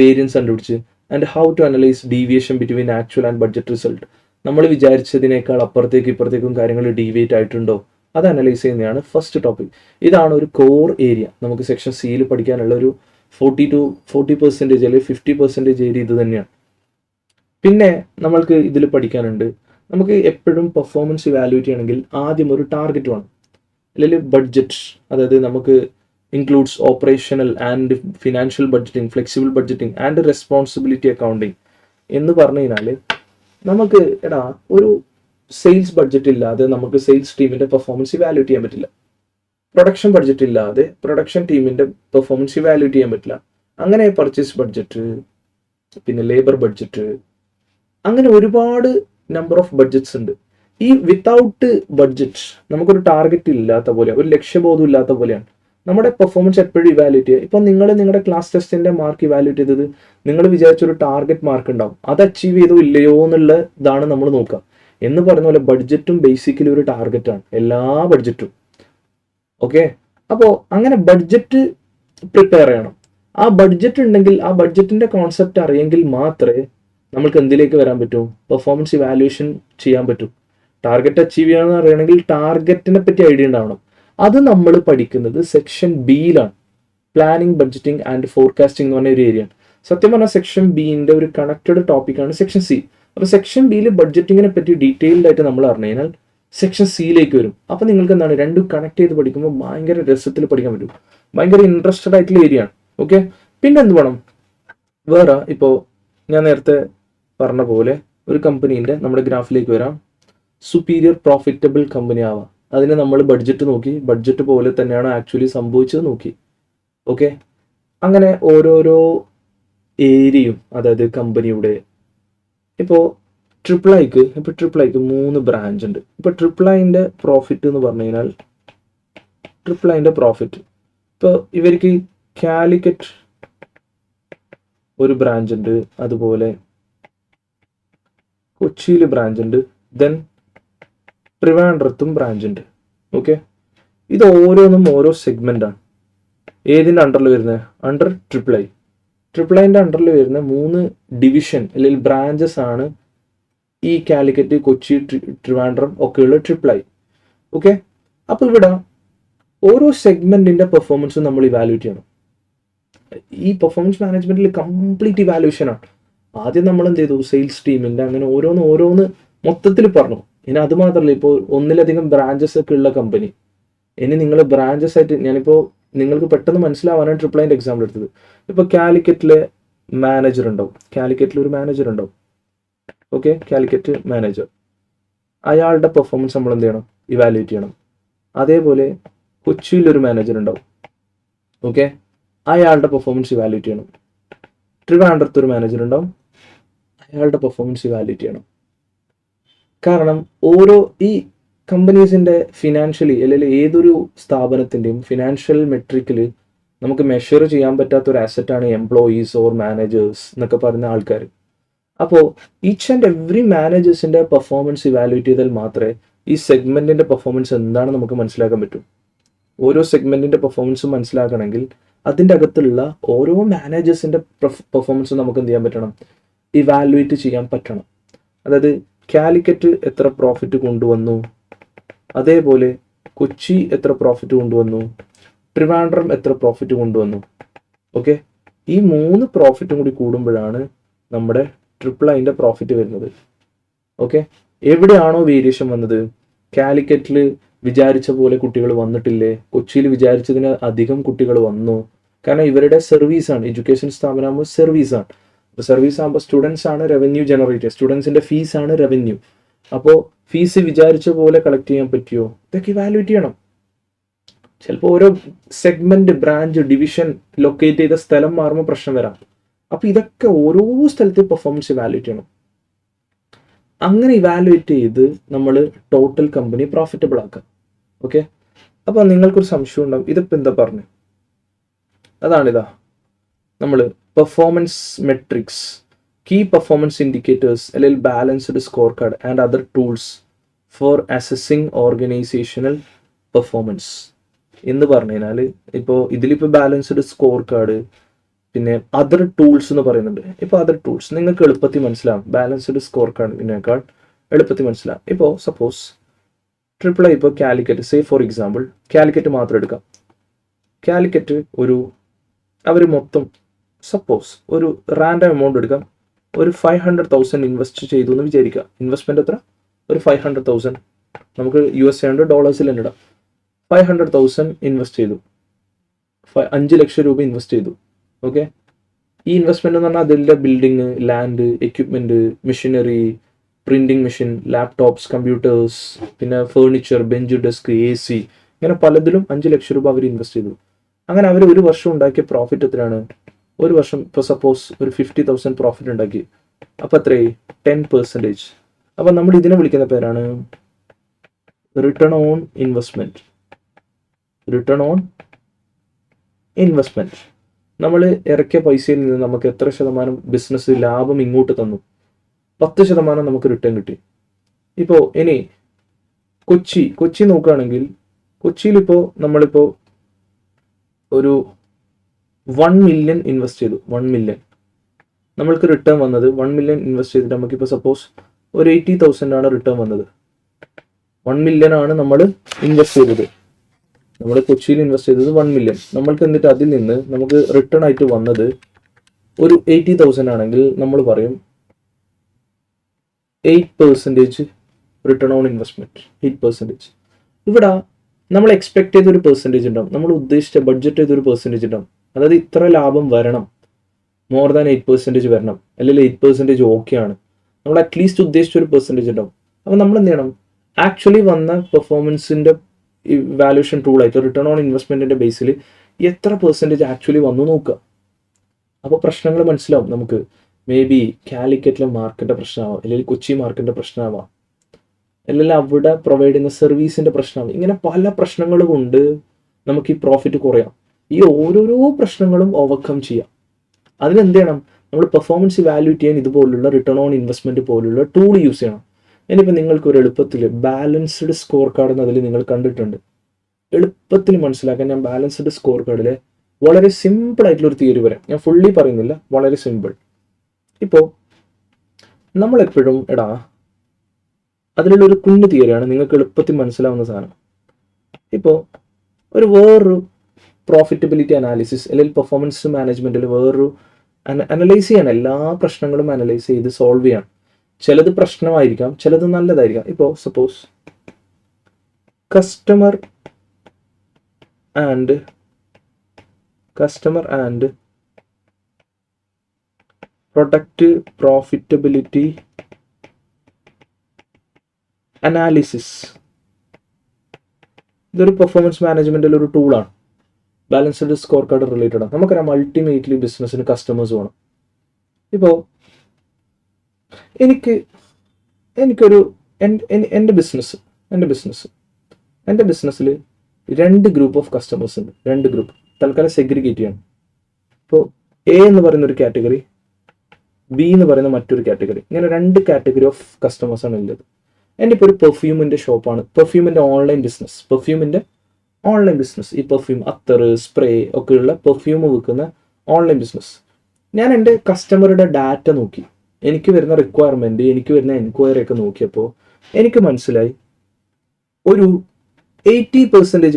വേരിയൻസ് കണ്ടുപിടിച്ച് and how to analyse deviation between actual and budget result. നമ്മൾ വിചാരിച്ചതിനേക്കാൾ അപ്പുറത്തേക്കും ഇപ്പുറത്തേക്കും കാര്യങ്ങൾ ഡീവിയേറ്റ് ആയിട്ടുണ്ടോ, അത് അനലൈസ് ചെയ്യുന്നതാണ് ഫസ്റ്റ് ടോപ്പിക്. ഇതാണ് ഒരു കോർ ഏരിയ. നമുക്ക് സെക്ഷൻ സിയിൽ പഠിക്കാനുള്ള ഒരു 40% അല്ലെങ്കിൽ 50% ഏരിയ ഇത് തന്നെയാണ്. പിന്നെ നമ്മൾക്ക് ഇതിൽ പഠിക്കാനുണ്ട്, നമുക്ക് എപ്പോഴും പെർഫോമൻസ് ഇവാലുവേറ്റ് ചെയ്യണമെങ്കിൽ ആദ്യം ഒരു ടാർഗറ്റ് വേണം, അല്ലെങ്കിൽ ബഡ്ജറ്റ്. അതായത് നമുക്ക് includes operational and financial budgeting, flexible budgeting and responsibility accounting എന്ന് പറഞ്ഞു കഴിഞ്ഞാൽ നമുക്ക് ഒരു സെയിൽസ് ബഡ്ജറ്റ് ഇല്ലാതെ നമുക്ക് സെയിൽസ് ടീമിന്റെ പെർഫോമൻസ് ഇവാലുവേറ്റ് ചെയ്യാൻ പറ്റില്ല. പ്രൊഡക്ഷൻ ബഡ്ജറ്റ് ഇല്ലാതെ പ്രൊഡക്ഷൻ ടീമിന്റെ പെർഫോമൻസ് ഇവാലുവേറ്റ് ചെയ്യാൻ പറ്റില്ല. അങ്ങനെ പർച്ചേസ് ബഡ്ജറ്റ്, പിന്നെ ലേബർ ബഡ്ജറ്റ്, അങ്ങനെ ഒരുപാട് നമ്പർ ഓഫ് ബഡ്ജറ്റ്സ് ഉണ്ട്. ഈ വിത്തൗട്ട് ബഡ്ജറ്റ് നമുക്കൊരു ടാർഗറ്റ് ഇല്ലാത്ത പോലെ, ഒരു ലക്ഷ്യബോധം ഇല്ലാത്ത പോലെയാണ് നമ്മുടെ പെർഫോമൻസ് എപ്പോഴും ഇവാലുവേറ്റ് ചെയ്യുക. ഇപ്പം നിങ്ങൾ നിങ്ങളുടെ ക്ലാസ് ടെസ്റ്റിന്റെ മാർക്ക് ഇവാലുവേറ്റ് ചെയ്തത് നിങ്ങൾ വിചാരിച്ചൊരു ടാർഗറ്റ് മാർക്ക് ഉണ്ടാവും, അത് അച്ചീവ് ചെയ്തോ ഇല്ലയോ എന്നുള്ള ഇതാണ് നമ്മൾ നോക്കുക. എന്ന് പറഞ്ഞ പോലെ ബഡ്ജറ്റും ബേസിക്കലി ഒരു ടാർഗറ്റാണ്, എല്ലാ ബഡ്ജറ്റും. ഓക്കെ, അപ്പോൾ അങ്ങനെ ബഡ്ജറ്റ് പ്രിപ്പയർ ചെയ്യണം. ആ ബഡ്ജറ്റ് ഉണ്ടെങ്കിൽ, ആ ബഡ്ജറ്റിന്റെ കോൺസെപ്റ്റ് അറിയെങ്കിൽ മാത്രമേ നമുക്ക് എന്തിലേക്ക് വരാൻ പറ്റൂ, പെർഫോമൻസ് ഇവാലുവേഷൻ ചെയ്യാൻ പറ്റും. ടാർഗറ്റ് അച്ചീവ് ചെയ്യാന്ന് അറിയണമെങ്കിൽ ടാർഗറ്റിനെ പറ്റി ഐഡിയ ഉണ്ടാവണം. അത് നമ്മൾ പഠിക്കുന്നത് സെക്ഷൻ ബിയിലാണ്. പ്ലാനിങ്, ബഡ്ജറ്റിംഗ് ആൻഡ് ഫോർകാസ്റ്റിംഗ് എന്ന് പറഞ്ഞ ഒരു ഏരിയയാണ്. സത്യം പറഞ്ഞാൽ സെക്ഷൻ ബിന്റെ ഒരു കണക്റ്റഡ് ടോപ്പിക്കാണ് സെക്ഷൻ സി. അപ്പോൾ സെക്ഷൻ ബിയിൽ ബഡ്ജറ്റിങ്ങിനെ പറ്റി ഡീറ്റെയിൽഡ് ആയിട്ട് നമ്മൾ അറിഞ്ഞു കഴിഞ്ഞാൽ സെക്ഷൻ സിയിലേക്ക് വരും. അപ്പോൾ നിങ്ങൾക്ക് എന്താണ്, രണ്ടും കണക്ട് ചെയ്ത് പഠിക്കുമ്പോൾ ഭയങ്കര രസത്തിൽ പഠിക്കാൻ പറ്റും, ഭയങ്കര ഇൻട്രസ്റ്റഡ് ആയിട്ടുള്ള ഏരിയ ആണ്. ഓക്കെ, പിന്നെ എന്ത് വേണം വേറെ? ഇപ്പോൾ ഞാൻ നേരത്തെ പറഞ്ഞ പോലെ ഒരു കമ്പനീൻ്റെ നമ്മുടെ ഗ്രാഫിലേക്ക് വരാം. സുപ്പീരിയർ പ്രോഫിറ്റബിൾ കമ്പനി ആവാം. അതിന് നമ്മൾ ബഡ്ജറ്റ് നോക്കി, ബഡ്ജറ്റ് പോലെ തന്നെയാണ് ആക്ച്വലി സംഭവിച്ചത് നോക്കി. ഓക്കെ, അങ്ങനെ ഓരോരോ ഏരിയയും, അതായത് കമ്പനിയുടെ ഇപ്പോൾ ട്രിപ്പിൾ ഐക്ക് 3 ബ്രാഞ്ച് ഉണ്ട്. ഇപ്പോൾ ട്രിപ്പിൾ ഐൻ്റെ പ്രോഫിറ്റ് എന്ന് പറഞ്ഞു കഴിഞ്ഞാൽ, ട്രിപ്പിൾ ഐൻ്റെ പ്രോഫിറ്റ് ഇപ്പോൾ ഇവർക്ക് കാലിക്കറ്റ് ഒരു ബ്രാഞ്ച് ഉണ്ട്, അതുപോലെ കൊച്ചിയിൽ ബ്രാഞ്ച് ഉണ്ട്, ദെൻ ട്രിവാൻഡ്രത്തും ബ്രാഞ്ച് ഉണ്ട്. ഓക്കെ, ഇത് ഓരോന്നും ഓരോ സെഗ്മെന്റ് ആണ്. ഏതിൻ്റെ അണ്ടറിൽ വരുന്നത്? Under triple I. ട്രിപ്പിൾ ഐൻ്റെ അണ്ടറിൽ വരുന്ന 3 ഡിവിഷൻ അല്ലെങ്കിൽ ബ്രാഞ്ചസ് ആണ് ഈ കാലിക്കറ്റ്, കൊച്ചി, ട്രിവാൻഡ്രം ഒക്കെയുള്ള ട്രിപ്പിൾ ഐ. ഓക്കെ, അപ്പോൾ ഇവിടെ ഓരോ സെഗ്മെന്റിന്റെ പെർഫോമൻസും നമ്മൾ ഇവാലുവേറ്റ് ചെയ്യണം. ഈ പെർഫോമൻസ് മാനേജ്മെന്റിൽ കംപ്ലീറ്റ് ഇവാലുവേഷൻ ആണ്. ആദ്യം നമ്മൾ എന്ത് ചെയ്തു, സെയിൽസ് ടീമിന്റെ അങ്ങനെ ഓരോന്ന് മൊത്തത്തിൽ പറഞ്ഞു. ഇനി അത് മാത്രമല്ല, ഇപ്പോൾ ഒന്നിലധികം ബ്രാഞ്ചസ് ഒക്കെ ഉള്ള കമ്പനി, ഇനി നിങ്ങൾ ബ്രാഞ്ചസ് ആയിട്ട്, ഞാനിപ്പോൾ നിങ്ങൾക്ക് പെട്ടെന്ന് മനസ്സിലാവാനാണ് ട്രിപ്പിൾ ഐൻ്റെ എക്സാമ്പിൾ എടുത്തത്. ഇപ്പോൾ കാലിക്കറ്റിലെ മാനേജർ ഉണ്ടാവും, കാലിക്കറ്റിൽ ഒരു മാനേജർ ഉണ്ടാവും. ഓക്കെ, കാലിക്കറ്റ് മാനേജർ, അയാളുടെ പെർഫോമൻസ് നമ്മൾ എന്ത് ചെയ്യണം, ഇവാലുവേറ്റ് ചെയ്യണം. അതേപോലെ കൊച്ചിയിലൊരു മാനേജർ ഉണ്ടാവും. ഓക്കെ, അയാളുടെ പെർഫോമൻസ് ഇവാലുവേറ്റ് ചെയ്യണം. ട്രിവാൻഡ്രത്ത് ഒരു മാനേജർ ഉണ്ടാവും, അയാളുടെ പെർഫോമൻസ് ഇവാലുവേറ്റ് ചെയ്യണം. കാരണം ഓരോ ഈ കമ്പനീസിൻ്റെ ഫിനാൻഷ്യലി, അല്ലെങ്കിൽ ഏതൊരു സ്ഥാപനത്തിൻ്റെയും ഫിനാൻഷ്യൽ മെട്രിക്കിൽ നമുക്ക് മെഷർ ചെയ്യാൻ പറ്റാത്ത ഒരു ആസറ്റാണ് എംപ്ലോയീസ് ഓർ മാനേജേഴ്സ് എന്നൊക്കെ പറയുന്ന ആൾക്കാർ. അപ്പോൾ ഈച്ച് ആൻഡ് എവറി മാനേജേഴ്സിൻ്റെ പെർഫോമൻസ് ഇവാലുവേറ്റ് ചെയ്താൽ മാത്രമേ ഈ സെഗ്മെൻറ്റിൻ്റെ പെർഫോമൻസ് എന്താണ് നമുക്ക് മനസ്സിലാക്കാൻ പറ്റും. ഓരോ സെഗ്മെൻറ്റിൻ്റെ പെർഫോമൻസ് മനസ്സിലാക്കണമെങ്കിൽ അതിൻ്റെ അകത്തുള്ള ഓരോ മാനേജേഴ്സിൻ്റെ പെർഫോമൻസും നമുക്ക് എന്ത് ചെയ്യാൻ പറ്റണം, ഇവാലുവേറ്റ് ചെയ്യാൻ പറ്റണം. അതായത് കാലിക്കറ്റ് എത്ര പ്രോഫിറ്റ് കൊണ്ടുവന്നു, അതേപോലെ കൊച്ചി എത്ര പ്രോഫിറ്റ് കൊണ്ടുവന്നു, ട്രിവാൻഡ്രം എത്ര പ്രോഫിറ്റ് കൊണ്ടുവന്നു. ഓക്കെ, ഈ 3 പ്രോഫിറ്റും കൂടി കൂടുമ്പോഴാണ് നമ്മുടെ ട്രിപ്പിൾ ഐൻ്റെ പ്രോഫിറ്റ് വരുന്നത്. ഓക്കെ, എവിടെയാണോ വേരിയേഷൻ വന്നത്, കാലിക്കറ്റിൽ വിചാരിച്ച പോലെ കുട്ടികൾ വന്നിട്ടില്ലേ, കൊച്ചിയിൽ വിചാരിച്ചതിന് അധികം കുട്ടികൾ വന്നു. കാരണം ഇവരുടെ സർവീസാണ്, എഡ്യൂക്കേഷൻ സ്ഥാപനമാകുമ്പോൾ സർവീസാണ്. അപ്പോൾ സർവീസ് ആകുമ്പോൾ സ്റ്റുഡൻസ് ആണ് റവന്യൂ ജനറേറ്റർ, സ്റ്റുഡൻസിൻ്റെ ഫീസാണ് റവന്യൂ. അപ്പോൾ ഫീസ് വിചാരിച്ച പോലെ കളക്ട് ചെയ്യാൻ പറ്റുമോ, ഇതൊക്കെ ഇവാലുവേറ്റ് ചെയ്യണം. ചിലപ്പോൾ ഓരോ സെഗ്മെന്റ്, ബ്രാഞ്ച്, ഡിവിഷൻ ലൊക്കേറ്റ് ചെയ്ത സ്ഥലം മാറുമ്പോൾ പ്രശ്നം വരാം. അപ്പോൾ ഇതൊക്കെ ഓരോ സ്ഥലത്തെ പെർഫോമൻസ് ഇവാലുവേറ്റ് ചെയ്യണം. അങ്ങനെ ഇവാലുവേറ്റ് ചെയ്ത് നമ്മൾ ടോട്ടൽ കമ്പനി പ്രോഫിറ്റബിൾ ആക്കുക. ഓക്കെ, അപ്പോൾ നിങ്ങൾക്കൊരു സംശയം ഉണ്ടാവും, ഇതിപ്പോൾ എന്താ പറഞ്ഞു? അതാണിതാ നമ്മൾ performance metrics, key performance indicators അല്ലെങ്കിൽ balanced scorecard and other tools for assessing organisational performance എന്ന് പറഞ്ഞു കഴിഞ്ഞാൽ, ഇപ്പോൾ ഇതിലിപ്പോൾ ബാലൻസ്ഡ് സ്കോർ കാർഡ്, പിന്നെ അതർ ടൂൾസ് എന്ന് പറയുന്നുണ്ട്. ഇപ്പോൾ അതർ ടൂൾസ് നിങ്ങൾക്ക് എളുപ്പത്തിൽ മനസ്സിലാവും, ബാലൻസ്ഡ് സ്കോർ കാർഡിനേക്കാൾ എളുപ്പത്തിൽ മനസ്സിലാവും. ഇപ്പോൾ സപ്പോസ് ട്രിപ്പിൾ ഐ, ഇപ്പോൾ Calicut, say for example Calicut മാത്രം എടുക്കാം. കാലിക്കറ്റ് അവർ മൊത്തം സപ്പോസ് ഒരു റാൻഡം എമൗണ്ട് എടുക്കാം, ഒരു 500,000 ഇൻവെസ്റ്റ് ചെയ്തു എന്ന് വിചാരിക്കുക. ഇൻവെസ്റ്റ്മെന്റ് എത്ര? ഒരു 500,000. നമുക്ക് US ഉണ്ട്, ഡോളേഴ്സിൽ തന്നെ ഇടാം. 500,000 ഇൻവെസ്റ്റ് ചെയ്തു, 5 ലക്ഷം രൂപ ഇൻവെസ്റ്റ് ചെയ്തു. ഓക്കെ, ഈ ഇൻവെസ്റ്റ്മെന്റ് എന്ന് പറഞ്ഞാൽ അതിൻ്റെ building, land, equipment, machinery, printing machine, laptops, computers, പിന്നെ ഫേർണിച്ചർ, ബെഞ്ച്, ഡെസ്ക്, AC, ഇങ്ങനെ പലതിലും 5 ലക്ഷം രൂപ അവർ ഇൻവെസ്റ്റ് ചെയ്തു. അങ്ങനെ അവർ ഒരു വർഷം ഉണ്ടാക്കിയ പ്രോഫിറ്റ് എത്രയാണ്? ഒരു വർഷം ഇപ്പോൾ സപ്പോസ് ഒരു 50,000 പ്രോഫിറ്റ് ഉണ്ടാക്കി. അപ്പോൾ എത്രയായി? 10%. അപ്പം നമ്മൾ ഇതിനെ വിളിക്കുന്ന പേരാണ് return on investment. Return on investment. നമ്മൾ ഇറക്കിയ പൈസയിൽ നിന്ന് നമുക്ക് എത്ര ശതമാനം ബിസിനസ് ലാഭം ഇങ്ങോട്ട് തന്നു? 10% നമുക്ക് റിട്ടേൺ കിട്ടി. ഇപ്പോൾ ഇനി കൊച്ചി നോക്കുകയാണെങ്കിൽ, കൊച്ചിയിലിപ്പോൾ നമ്മളിപ്പോൾ ഒരു 1 million ഇൻവെസ്റ്റ് ചെയ്തു. 1 million നമ്മൾക്ക് റിട്ടേൺ വന്നത് 1 million ഇൻവെസ്റ്റ് ചെയ്തിട്ട് നമുക്കിപ്പോൾ സപ്പോസ് ഒരു 80,000 ആണ് റിട്ടേൺ വന്നത്. 1 million ആണ് നമ്മൾ ഇൻവെസ്റ്റ് ചെയ്തത്. നമ്മൾ കൊച്ചിയിൽ ഇൻവെസ്റ്റ് ചെയ്തത് 1 million. നമ്മൾക്ക് എന്നിട്ട് അതിൽ നിന്ന് നമുക്ക് റിട്ടേൺ ആയിട്ട് വന്നത് ഒരു 80,000 ആണെങ്കിൽ നമ്മൾ പറയും 8% റിട്ടേൺ ഓൺ ഇൻവെസ്റ്റ്മെന്റ്. 8%. ഇവിടെ നമ്മൾ എക്സ്പെക്ട് ചെയ്തൊരു പെർസെൻറ്റേജ് ഉണ്ടാവും, നമ്മൾ ഉദ്ദേശിച്ച ബഡ്ജറ്റ് ചെയ്തൊരു പെർസെൻറ്റേജ് ഉണ്ടാവും. അതായത് ഇത്ര ലാഭം വരണം, മോർ ദാൻ 8% വരണം, അല്ലെങ്കിൽ 8% ഓക്കെ ആണ്. നമ്മൾ അറ്റ്ലീസ്റ്റ് ഉദ്ദേശിച്ച ഒരു പെർസെൻറ്റേജ് ഉണ്ടാവും. അപ്പോൾ നമ്മൾ എന്ത് ചെയ്യണം? ആക്ച്വലി വന്ന പെർഫോമൻസിൻ്റെ വാല്യൂഷൻ ടൂളായിട്ട് റിട്ടേൺ ഓൺ ഇൻവെസ്റ്റ്മെൻറ്റിൻ്റെ ബേസിൽ എത്ര പെർസെൻറ്റേജ് ആക്ച്വലി വന്നു നോക്കുക. അപ്പോൾ പ്രശ്നങ്ങൾ മനസ്സിലാവും നമുക്ക്. മേ ബി കാലിക്കറ്റിലെ മാർക്കിൻ്റെ പ്രശ്നമാവാം, അല്ലെങ്കിൽ കൊച്ചി മാർക്കിൻ്റെ പ്രശ്നമാവാം, അല്ലെങ്കിൽ അവിടെ പ്രൊവൈഡ് ചെയ്യുന്ന സർവീസിൻ്റെ പ്രശ്നമാവും. ഇങ്ങനെ പല പ്രശ്നങ്ങൾ കൊണ്ട് നമുക്ക് ഈ പ്രോഫിറ്റ് കുറയാം. ഈ ഓരോരോ പ്രശ്നങ്ങളും ഓവർകം ചെയ്യാം. അതിനെന്ത് ചെയ്യണം? നമ്മൾ പെർഫോമൻസ് വാല്യൂറ്റ് ചെയ്യാൻ ഇതുപോലുള്ള റിട്ടേൺ ഓൺ ഇൻവെസ്റ്റ്മെന്റ് പോലുള്ള ടൂൾ യൂസ് ചെയ്യണം. ഇനിയിപ്പോൾ നിങ്ങൾക്ക് ഒരു എളുപ്പത്തിൽ ബാലൻസ്ഡ് സ്കോർ കാർഡ് എന്നതിൽ നിങ്ങൾ കണ്ടിട്ടുണ്ട്. എളുപ്പത്തിൽ മനസ്സിലാക്കാൻ ഞാൻ ബാലൻസ്ഡ് സ്കോർ കാർഡിലെ വളരെ സിമ്പിൾ ആയിട്ടുള്ള ഒരു തിയറി വരാം. ഞാൻ ഫുള്ളി പറയുന്നില്ല, വളരെ സിമ്പിൾ. ഇപ്പോൾ നമ്മളെപ്പോഴും അതിലുള്ള ഒരു കുഞ്ഞു തിയറിയാണ്, നിങ്ങൾക്ക് എളുപ്പത്തിൽ മനസ്സിലാവുന്ന സാധനം. ഇപ്പോൾ വേറൊരു പ്രോഫിറ്റബിലിറ്റി അനാലിസിസ് അല്ലെങ്കിൽ പെർഫോമൻസ് മാനേജ്മെന്റിൽ വേറൊരു അനലൈസ് ചെയ്യാൻ, എല്ലാ പ്രശ്നങ്ങളും അനലൈസ് ചെയ്ത് സോൾവ് ചെയ്യാൻ. ചിലത് പ്രശ്നമായിരിക്കാം, ചിലത് നല്ലതായിരിക്കാം. ഇപ്പോൾ suppose customer and product profitability analysis, ഇതൊരു പെർഫോമൻസ് മാനേജ്മെന്റിൽ ഒരു ടൂളാണ്. ബാലൻസ്ഡ് സ്കോർ കാർഡ് റിലേറ്റഡ് ആണ്. നമുക്കറിയാം അൾട്ടിമേറ്റ്ലി ബിസിനസ്സിന് കസ്റ്റമേഴ്സ് വേണം. ഇപ്പോൾ എനിക്കൊരു എൻ്റെ ബിസിനസ്സിൽ 2 ഗ്രൂപ്പ് ഓഫ് കസ്റ്റമേഴ്സ് ഉണ്ട്. 2 ഗ്രൂപ്പ് തൽക്കാലം സെഗ്രിഗേറ്റ് ചെയ്യണം. ഇപ്പോൾ A എന്ന് പറയുന്ന ഒരു കാറ്റഗറി, B എന്ന് പറയുന്ന മറ്റൊരു കാറ്റഗറി. ഇങ്ങനെ 2 കാറ്റഗറി ഓഫ് കസ്റ്റമേഴ്സാണ് ഉള്ളത്. എൻ്റെ ഇപ്പോൾ ഒരു പെർഫ്യൂമിൻ്റെ ഷോപ്പാണ്, പെർഫ്യൂമിൻ്റെ ഓൺലൈൻ ബിസിനസ്. ഈ പെർഫ്യൂം, അത്തർ, സ്പ്രേ ഒക്കെയുള്ള പെർഫ്യൂം വിൽക്കുന്ന ഓൺലൈൻ ബിസിനസ്. ഞാൻ എൻ്റെ കസ്റ്റമറുടെ ഡാറ്റ നോക്കി, എനിക്ക് വരുന്ന റിക്വയർമെൻറ്റ്, എനിക്ക് വരുന്ന എൻക്വയറി ഒക്കെ നോക്കിയപ്പോൾ എനിക്ക് മനസ്സിലായി ഒരു 80%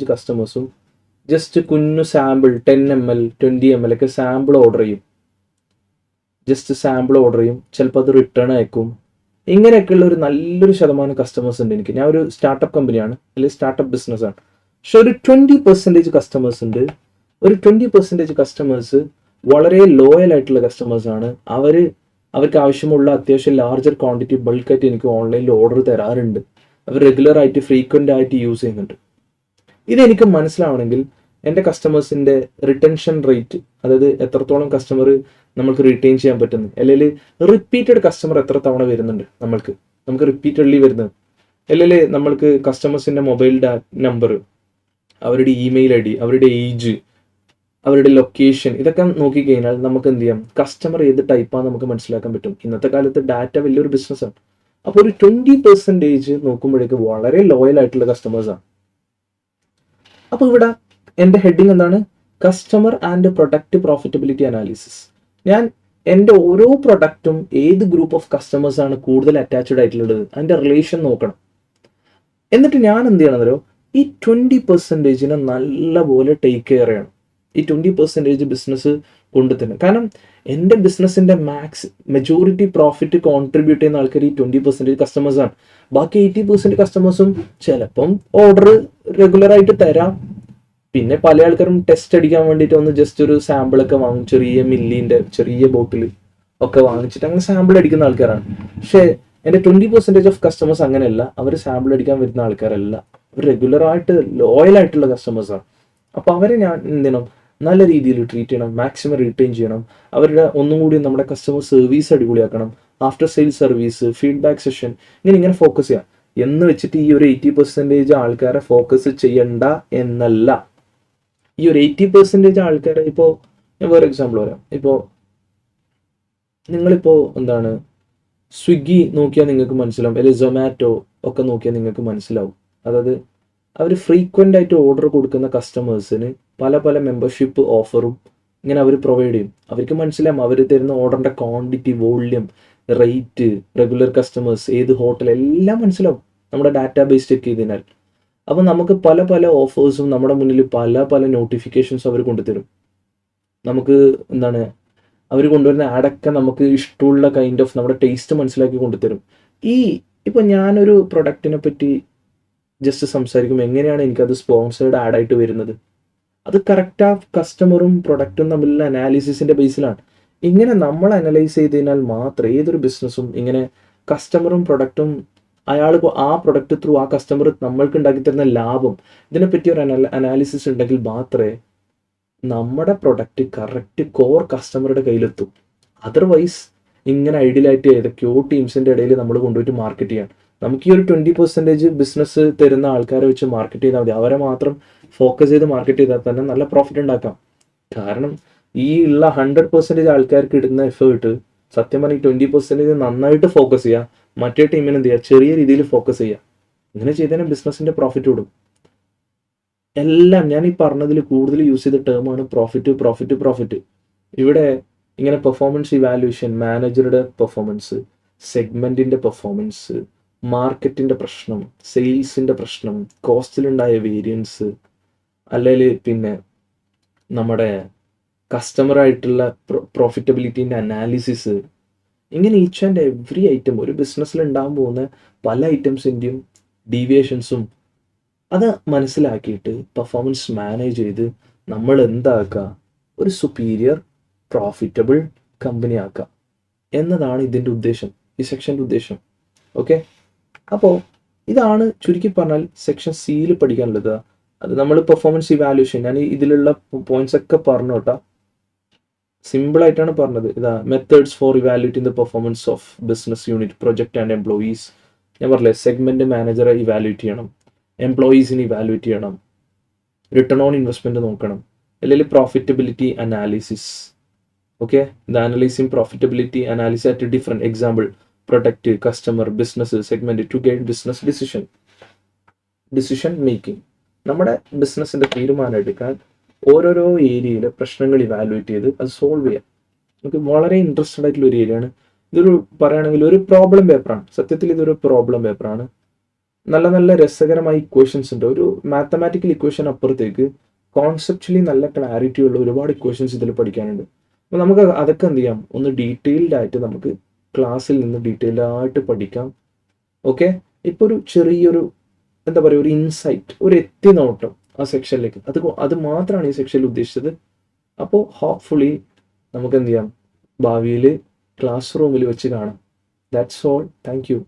കസ്റ്റമേഴ്സും ജസ്റ്റ് കുഞ്ഞു സാമ്പിൾ 10 ml 20 ml ഒക്കെ സാമ്പിൾ ഓർഡർ ചെയ്യും. ചിലപ്പോൾ അത് റിട്ടേൺ അയക്കും. ഇങ്ങനെയൊക്കെയുള്ള ഒരു നല്ലൊരു ശതമാനം കസ്റ്റമേഴ്സ് ഉണ്ട് എനിക്ക്. ഞാൻ ഒരു സ്റ്റാർട്ടപ്പ് കമ്പനിയാണ്, അല്ലെങ്കിൽ സ്റ്റാർട്ടപ്പ് ബിസിനസ്സാണ്. പക്ഷെ ഒരു 20% കസ്റ്റമേഴ്സ് ഉണ്ട്. ഒരു 20% കസ്റ്റമേഴ്സ് വളരെ ലോയൽ ആയിട്ടുള്ള കസ്റ്റമേഴ്സാണ്. അവർക്ക് ആവശ്യമുള്ള അത്യാവശ്യം ലാർജർ ക്വാണ്ടിറ്റി ബൾക്കായിട്ട് എനിക്ക് ഓൺലൈനിൽ ഓർഡർ തരാറുണ്ട്. അവർ റെഗുലർ ആയിട്ട് ഫ്രീക്വൻ്റ് ആയിട്ട് യൂസ് ചെയ്യുന്നുണ്ട്. ഇതെനിക്ക് മനസ്സിലാവണമെങ്കിൽ എൻ്റെ കസ്റ്റമേഴ്സിൻ്റെ റിട്ടൻഷൻ റേറ്റ്, അതായത് എത്രത്തോളം കസ്റ്റമർ നമുക്ക് റിട്ടൈൻ ചെയ്യാൻ പറ്റുന്നു, അല്ലെങ്കിൽ റിപ്പീറ്റഡ് കസ്റ്റമർ എത്ര തവണ വരുന്നുണ്ട് നമുക്ക് റിപ്പീറ്റഡ്ലി വരുന്നത്, അല്ലെങ്കിൽ നമ്മൾക്ക് കസ്റ്റമേഴ്സിൻ്റെ മൊബൈൽ നമ്പർ, അവരുടെ ഇമെയിൽ ഐ ഡി, അവരുടെ ഏജ്, അവരുടെ ലൊക്കേഷൻ, ഇതൊക്കെ നോക്കിക്കഴിഞ്ഞാൽ നമുക്ക് എന്ത് ചെയ്യാം, കസ്റ്റമർ ഏത് ടൈപ്പാണ് നമുക്ക് മനസ്സിലാക്കാൻ പറ്റും. ഇന്നത്തെ കാലത്ത് ഡാറ്റ വലിയൊരു ബിസിനസ്സാണ്. അപ്പോൾ ഒരു 20% നോക്കുമ്പോഴേക്ക് വളരെ ലോയൽ ആയിട്ടുള്ള കസ്റ്റമേഴ്സാണ്. അപ്പോൾ ഇവിടെ എൻ്റെ ഹെഡിങ് എന്താണ്? Customer and product profitability analysis. ഞാൻ എൻ്റെ ഓരോ പ്രൊഡക്റ്റും ഏത് ഗ്രൂപ്പ് ഓഫ് കസ്റ്റമേഴ്സാണ് കൂടുതൽ അറ്റാച്ച്ഡ് ആയിട്ടുള്ളത്, അതിൻ്റെ റിലേഷൻ നോക്കണം. എന്നിട്ട് ഞാൻ എന്ത് ചെയ്യണമെന്നോ, ഈ 20% നല്ലപോലെ ടേക്ക് കെയർ ചെയ്യണം. ഈ 20% ബിസിനസ് കൊണ്ടുതന്നെ. കാരണം എൻ്റെ ബിസിനസ്സിൻ്റെ മെജോറിറ്റി പ്രോഫിറ്റ് കോൺട്രിബ്യൂട്ട് ചെയ്യുന്ന ആൾക്കാർ ഈ 20% കസ്റ്റമേഴ്സാണ്. ബാക്കി 80% കസ്റ്റമേഴ്സും ചിലപ്പം ഓർഡർ റെഗുലറായിട്ട് തരാം. പിന്നെ പല ആൾക്കാരും ടെസ്റ്റ് അടിക്കാൻ വേണ്ടിയിട്ട് ഒന്ന് ജസ്റ്റ് ഒരു സാമ്പിളൊക്കെ വാങ്ങും, ചെറിയ മില്ലിൻ്റെ ചെറിയ ബോട്ടിൽ ഒക്കെ വാങ്ങിച്ചിട്ട് അങ്ങനെ സാമ്പിൾ അടിക്കുന്ന ആൾക്കാരാണ്. പക്ഷേ എൻ്റെ 20% ഓഫ് കസ്റ്റമേഴ്സ് അങ്ങനെയല്ല. അവർ സാമ്പിൾ അടിക്കാൻ വരുന്ന ആൾക്കാരല്ല, അവർ റെഗുലറായിട്ട് ലോയലായിട്ടുള്ള കസ്റ്റമേഴ്സാണ്. അപ്പോൾ അവരെ ഞാൻ എന്ത് ചെയ്യണം, നല്ല രീതിയിൽ ട്രീറ്റ് ചെയ്യണം, മാക്സിമം റീറ്റെയിൻ ചെയ്യണം. അവരുടെ ഒന്നും കൂടി നമ്മുടെ കസ്റ്റമർ സർവീസ് അടിപൊളിയാക്കണം, after sales service, feedback session, ഇങ്ങനെ ഫോക്കസ് ചെയ്യാം. എന്ന് വെച്ചിട്ട് ഈ ഒരു 80% ആൾക്കാരെ ഫോക്കസ് ചെയ്യണ്ട എന്നല്ല. ഈ ഒരു 80% ആൾക്കാരെ, ഇപ്പോൾ ഞാൻ വേറെ എക്സാമ്പിൾ പറയാം. ഇപ്പോൾ നിങ്ങളിപ്പോൾ എന്താണ് സ്വിഗ്ഗി നോക്കിയാൽ നിങ്ങൾക്ക് മനസ്സിലാവും, അല്ലെങ്കിൽ സൊമാറ്റോ ഒക്കെ നോക്കിയാൽ നിങ്ങൾക്ക് മനസ്സിലാവും. അതായത് അവർ ഫ്രീക്വൻ്റ് ആയിട്ട് ഓർഡർ കൊടുക്കുന്ന കസ്റ്റമേഴ്സിന് പല പല മെമ്പർഷിപ്പ് ഓഫറും ഇങ്ങനെ അവർ പ്രൊവൈഡ് ചെയ്യും. അവർക്ക് മനസ്സിലാവും അവർ തരുന്ന ഓർഡറിൻ്റെ quantity, volume, rate, regular customers, ഏത് ഹോട്ടൽ, എല്ലാം മനസ്സിലാവും നമ്മുടെ ഡാറ്റാബേസ് ചെക്ക് ചെയ്തതിനാൽ. അപ്പോൾ നമുക്ക് പല പല ഓഫേഴ്സും നമ്മുടെ മുന്നിൽ പല പല നോട്ടിഫിക്കേഷൻസും അവർ കൊണ്ടുതരും. നമുക്ക് എന്താണ്, അവർ കൊണ്ടുവരുന്ന ആഡൊക്കെ നമുക്ക് ഇഷ്ടമുള്ള കൈൻഡ് ഓഫ് നമ്മുടെ ടേസ്റ്റ് മനസ്സിലാക്കി കൊണ്ടുതരും. ഇപ്പോൾ ഞാനൊരു പ്രൊഡക്റ്റിനെ പറ്റി ജസ്റ്റ് സംസാരിക്കുമ്പോൾ എങ്ങനെയാണ് എനിക്കത് സ്പോൺസേർഡ് ആഡായിട്ട് വരുന്നത്, അത് കറക്റ്റ് ആ കസ്റ്റമറും പ്രൊഡക്റ്റും തമ്മിലുള്ള അനാലിസിസിൻ്റെ ബേസിലാണ്. ഇങ്ങനെ നമ്മൾ അനലൈസ് ചെയ്ത് കഴിഞ്ഞാൽ മാത്രമേ ഏതൊരു ബിസിനസ്സും ഇങ്ങനെ കസ്റ്റമറും പ്രൊഡക്റ്റും, അയാൾ ആ പ്രൊഡക്റ്റ് ത്രൂ ആ കസ്റ്റമർ നമ്മൾക്ക് ഉണ്ടാക്കി തരുന്ന ലാഭം, ഇതിനെപ്പറ്റി ഒരു അനാലിസിസ് ഉണ്ടെങ്കിൽ മാത്രമേ നമ്മുടെ പ്രൊഡക്റ്റ് കറക്റ്റ് കോർ കസ്റ്റമറുടെ കയ്യിലെത്തും. അതർവൈസ് ഇങ്ങനെ ഐഡിയലായിട്ട് ഏതൊക്കെയോ ടീംസിൻ്റെ ഇടയിൽ നമ്മൾ കൊണ്ടുപോയിട്ട് മാർക്കറ്റ് ചെയ്യാം. നമുക്ക് ഈ ഒരു 20% ബിസിനസ് തരുന്ന ആൾക്കാരെ വെച്ച് മാർക്കറ്റ് ചെയ്താൽ മതി. അവരെ മാത്രം ഫോക്കസ് ചെയ്ത് മാർക്കറ്റ് ചെയ്താൽ തന്നെ നല്ല പ്രോഫിറ്റ് ഉണ്ടാക്കാം. കാരണം ഈ ഉള്ള 100% ആൾക്കാർക്ക് ഇടുന്ന എഫേർട്ട് സത്യം പറഞ്ഞാൽ 20% നന്നായിട്ട് ഫോക്കസ് ചെയ്യുക, മറ്റേ ടീമിന് എന്ത് ചെയ്യുക, ചെറിയ രീതിയിൽ ഫോക്കസ് ചെയ്യുക. ഇങ്ങനെ ചെയ്തതിന് ബിസിനസ്സിൻ്റെ പ്രോഫിറ്റ് കൂടും. എല്ലാം ഞാൻ ഈ പറഞ്ഞതിൽ കൂടുതൽ യൂസ് ചെയ്ത ടേമാണ് പ്രോഫിറ്റ്. ഇവിടെ ഇങ്ങനെ പെർഫോമൻസ് ഇവാലുവേഷൻ, മാനേജറുടെ പെർഫോമൻസ്, സെഗ്മെൻറ്റിൻ്റെ പെർഫോമൻസ്, മാർക്കറ്റിൻ്റെ പ്രശ്നം, സെയിൽസിൻ്റെ പ്രശ്നം, കോസ്റ്റിലുണ്ടായ വേരിയൻസ്, അല്ലെങ്കിൽ പിന്നെ നമ്മുടെ കസ്റ്റമറായിട്ടുള്ള പ്രോഫിറ്റബിലിറ്റീൻ്റെ അനാലിസിസ്, ഇങ്ങനെ ഈച്ച് ആൻഡ് എവറി ഐറ്റം ഒരു ബിസിനസ്സിൽ ഉണ്ടാകാൻ പോകുന്ന പല ഐറ്റംസിൻ്റെയും ഡീവിയേഷൻസും അത് മനസ്സിലാക്കിയിട്ട് പെർഫോമൻസ് മാനേജ് ചെയ്ത് നമ്മൾ എന്താക്കുക, ഒരു സുപ്പീരിയർ പ്രോഫിറ്റബിൾ കമ്പനി ആക്കുക എന്നതാണ് ഇതിൻ്റെ ഉദ്ദേശം, ഈ സെക്ഷൻ്റെ ഉദ്ദേശം. ഓക്കെ, അപ്പോൾ ഇതാണ് ചുരുക്കി പറഞ്ഞാൽ സെക്ഷൻ സിയിൽ പഠിക്കാനുള്ളത്. അത് നമ്മൾ പെർഫോമൻസ് ഇവാലുവേഷൻ, ഞാൻ ഇതിലുള്ള പോയിന്റ്സ് ഒക്കെ പറഞ്ഞു കേട്ടോ, സിമ്പിളായിട്ടാണ് പറഞ്ഞത്. ഇതാ methods for evaluating the performance of business unit, project and employees. ഞാൻ പറഞ്ഞില്ലേ, സെഗ്മെൻറ്റ് മാനേജറെ ഇവാലുവേറ്റ് ചെയ്യണം, എംപ്ലോയീസിനെ ഇവാലുവേറ്റ് ചെയ്യണം, റിട്ടേൺ ഓൺ ഇൻവെസ്റ്റ്മെൻറ്റ് നോക്കണം, അല്ലെങ്കിൽ profitability analysis. Okay, the analysing profitability analysis at different example product, customer, business, segment to gain business decision making. നമ്മുടെ ബിസിനസ്സിൻ്റെ തീരുമാനം എടുക്കാൻ ഓരോരോ ഏരിയയിലെ പ്രശ്നങ്ങൾ ഇവാലുവേറ്റ് ചെയ്ത് അത് സോൾവ് ചെയ്യാം. നമുക്ക് വളരെ ഇൻട്രസ്റ്റഡ് ആയിട്ടുള്ള ഒരു ഏരിയയാണ്. ഇതൊരു പറയുകയാണെങ്കിൽ ഒരു പ്രോബ്ലം പേപ്പറാണ്. സത്യത്തിൽ ഇതൊരു പ്രോബ്ലം പേപ്പറാണ്. നല്ല നല്ല രസകരമായ ഇക്വേഷൻസ് ഉണ്ട്. ഒരു മാത്തമാറ്റിക്കൽ ഇക്വേഷൻ അപ്പുറത്തേക്ക് കോൺസെപ്ച്വലി നല്ല ക്ലാരിറ്റി ഉള്ള ഒരുപാട് ഇക്വേഷൻസ് ഇതിൽ പഠിക്കാനുണ്ട്. അപ്പോൾ നമുക്ക് അതൊക്കെ എന്ത് ചെയ്യാം, ഒന്ന് ഡീറ്റെയിൽഡ് ആയിട്ട് നമുക്ക് ക്ലാസ്സിൽ നിന്ന് ഡീറ്റെയിൽഡ് ആയിട്ട് പഠിക്കാം. ഓക്കെ, ഇപ്പോൾ ഒരു ചെറിയൊരു എന്താ പറയുക, ഒരു ഇൻസൈറ്റ്, ഒരു എത്തിനോട്ടം ആ സെക്ഷനിലേക്ക്, അത് മാത്രമാണ് ഈ സെക്ഷനിൽ ഉദ്ദേശിച്ചത്. അപ്പോൾ ഹോപ്പ്ഫുള്ളി നമുക്ക് എന്ത് ചെയ്യാം, ഭാവിയിൽ ക്ലാസ് റൂമിൽ വെച്ച് കാണാം. That's all. Thank you.